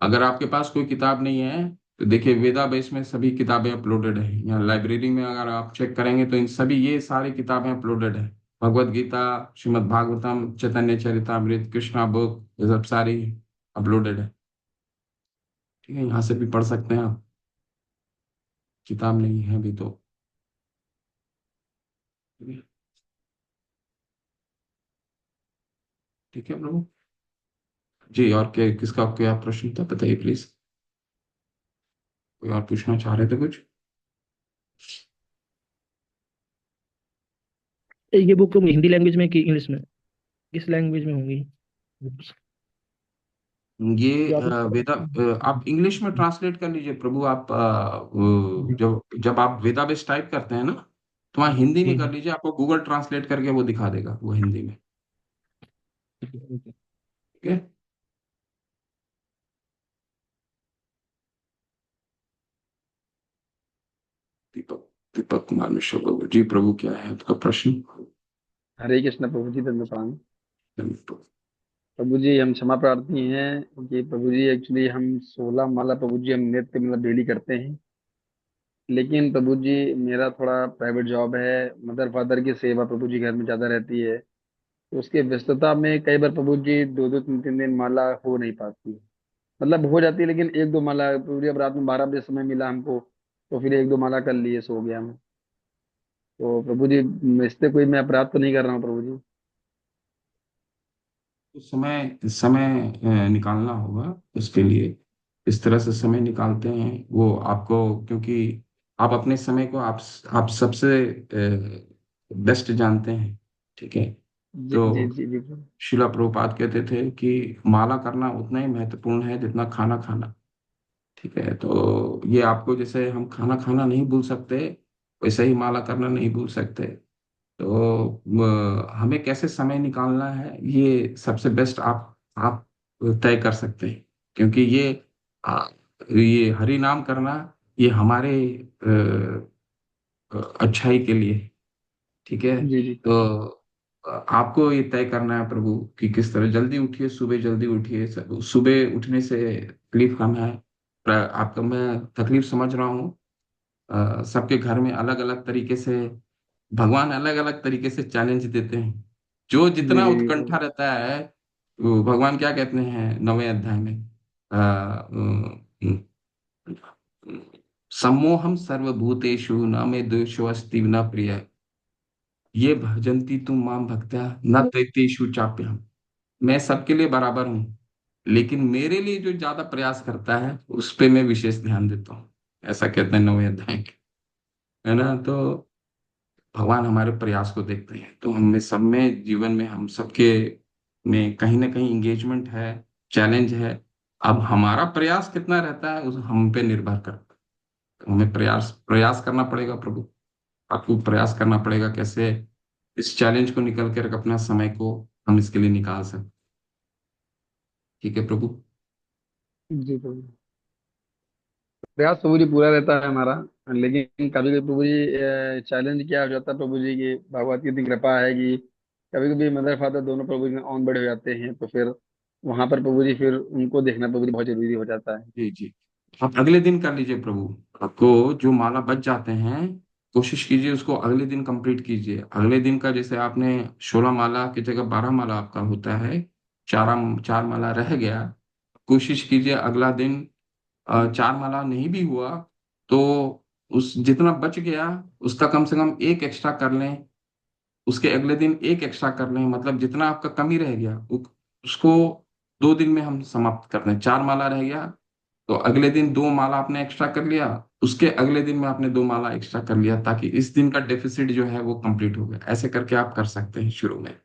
अगर आपके पास कोई किताब नहीं है तो देखिए, वेदा बेस में सभी किताबें अपलोडेड है। यहाँ लाइब्रेरी में अगर आप चेक करेंगे तो इन सभी ये सारी किताबें अपलोडेड है। भगवत गीता, श्रीमद् भागवतम, चैतन्य चरितमृत, कृष्णा बुक, ये सब सारी अपलोडेड है। ठीक है, यहाँ से भी पढ़ सकते हैं आप, किताब नहीं है अभी तो। ठीक है। ठीक है प्रभु जी, और क्या, किसका क्या प्रश्न था बताइए प्लीज। कोई और पूछना चाह रहे थे कुछ? ये बुक हिंदी लैंग्वेज में कि इंग्लिश में? किस लैंग्वेज में होंगी books? ये जो आपने वेदा, आप इंग्लिश में ट्रांसलेट कर लीजिए प्रभु। आप जी जब जब आप वेदाबेस टाइप करते हैं ना, तो वहाँ हिंदी में जी कर लीजिए, आपको गूगल ट्रांसलेट करके वो दिखा देगा वो हिंदी में। ओके। ठीक है। दीपक दीपक कुमार मिश्रा प्रभु जी, प्रभु क्या है आपका प्रश्न? हरे कृष्ण प्रभु जी, दंड प्रणाम। प्रभु जी हम क्षमा प्रार्थी हैं कि प्रभु जी एक्चुअली हम 16 माला प्रभु जी हम नित्य मतलब डेली करते हैं। लेकिन प्रभु जी मेरा थोड़ा प्राइवेट जॉब है, मदर फादर की सेवा प्रभु जी घर में ज्यादा रहती है, तो उसके व्यस्तता में कई बार प्रभु जी 2-2 3-3 दिन माला हो नहीं पाती है। मतलब हो जाती है लेकिन 1-2 माला प्रभु जी, अब रात में 12 बजे समय मिला हमको तो फिर 1-2 माला कर लिए, सो गया मैं। तो प्रभु जी इससे कोई मैं अपराध तो नहीं कर रहा हूँ प्रभु जी? तो समय समय निकालना होगा उसके लिए। इस तरह से समय निकालते हैं वो आपको, क्योंकि आप अपने समय को आप सबसे बेस्ट जानते हैं। ठीक है। जी तो जी जी जी प्रभु। शिला प्रभुपाद कहते थे कि माला करना उतना ही महत्वपूर्ण है जितना खाना खाना। ठीक है। तो ये आपको, जैसे हम खाना खाना नहीं भूल सकते, वैसे ही माला करना नहीं भूल सकते। तो हमें कैसे समय निकालना है, ये सबसे बेस्ट आप तय कर सकते हैं। क्योंकि ये हरि नाम करना, ये हमारे अच्छाई के लिए। ठीक है। जी जी तो आपको ये तय करना है प्रभु कि किस तरह जल्दी उठिए, सुबह जल्दी उठिए। सुबह उठने से तकलीफ कम है। आपका मैं तकलीफ समझ रहा हूँ। सबके घर में अलग अलग तरीके से भगवान अलग अलग तरीके से चैलेंज देते हैं। जो जी जितना जी जी उत्कंठा प्रभु। रहता है, वो भगवान क्या कहते हैं 9वें अध्याय में, सम्मोहम सर्वभूतेषु न मे द्वेषो अस्ति न प्रिय, ये भजन्ति तुम माम भक्त्या न दैत्येषु चाप्यहम्। मैं सबके लिए बराबर हूँ, लेकिन मेरे लिए जो ज्यादा प्रयास करता है उस पे मैं विशेष ध्यान देता हूँ। ऐसा कहते हैं 9वें अध्याय के, है ना। तो भगवान हमारे प्रयास को देखते हैं। तो हमें सब में, जीवन में हम सबके में कहीं ना कहीं इंगेजमेंट है, चैलेंज है। अब हमारा प्रयास कितना रहता है उस हम पे निर्भर करता है। तो हमें प्रयास प्रयास करना पड़ेगा प्रभु। आपको प्रयास करना पड़ेगा कैसे इस चैलेंज को निकल कर अपना समय को हम इसके लिए निकाल सकते। ठीक है प्रभु। जी प्रभु। प्रयास प्रभु जी पूरा रहता है हमारा। लेकिन कभी कभी प्रभु जी चैलेंज क्या हो जाता है प्रभु जी की भगवत की इतनी कृपा है कि कभी कभी मदर फादर दोनों प्रभु जी ऑन बड़े हो जाते हैं, तो फिर वहां पर प्रभु जी फिर उनको देखना प्रभु जी बहुत जरूरी हो जाता है। जी जी। आप अगले दिन कर लीजिए प्रभु। आपको जो माला बच जाते हैं, कोशिश कीजिए उसको अगले दिन कंप्लीट कीजिए। अगले दिन का, जैसे आपने 16 माला की जगह 12 माला आपका होता है, चार 4 माला रह गया। कोशिश कीजिए अगला दिन 4 माला नहीं भी हुआ तो उस जितना बच गया उसका कम से कम एक एक्स्ट्रा कर लें। उसके अगले दिन एक एक्स्ट्रा कर लें, मतलब जितना आपका कमी रह गया उसको 2 दिन में हम समाप्त कर दें। 4 माला रह गया तो अगले दिन 2 माला आपने एक्स्ट्रा कर लिया, उसके अगले दिन में आपने 2 माला एक्स्ट्रा कर लिया, ताकि इस दिन का डेफिसिट जो है वो कंप्लीट हो गया। ऐसे करके आप कर सकते हैं शुरू में।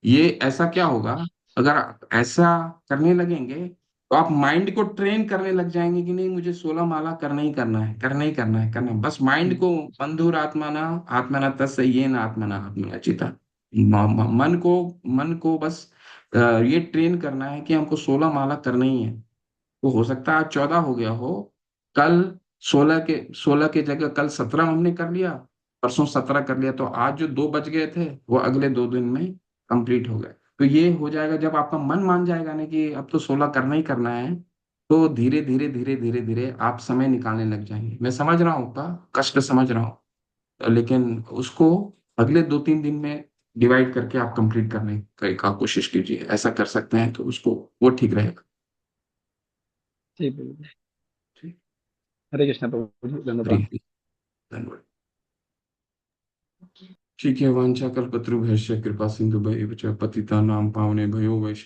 ये ऐसा क्या होगा, अगर आप ऐसा करने लगेंगे तो आप माइंड को ट्रेन करने लग जाएंगे कि नहीं, मुझे 16 माला करना ही करना है, करना ही करना है, करना है। बस माइंड को, बंधुर आत्माना आत्मना तस्य ये ना आत्मना आत्मना चिता, मन को बस ये ट्रेन करना है कि हमको 16 माला करना ही है। तो हो सकता है आज 14 हो गया हो, कल 16 के जगह कल 17 हमने कर लिया, परसों 17 कर लिया, तो आज जो 2 बच गए थे वो अगले 2 दिन में कंप्लीट हो गए। तो ये हो जाएगा जब आपका मन मान जाएगा ना कि अब तो 16 करना ही करना है, तो धीरे धीरे धीरे धीरे धीरे आप समय निकालने लग जाएंगे। मैं समझ रहा हूँ आपका कष्ट, समझ रहा हूँ, लेकिन उसको अगले 2-3 दिन में डिवाइड करके आप कंप्लीट करने का कोशिश कीजिए। ऐसा कर सकते हैं तो उसको वो ठीक रहेगा। ठीक है। ठीक। हरे कृष्ण प्रभु जी, हरी धन्यवाद। हरी। धन्यवाद। ठीक है। वांछा कल्पतरुभ्यश्च कृपा सिंधु पतितानां पावनेभ्यो वैष्णव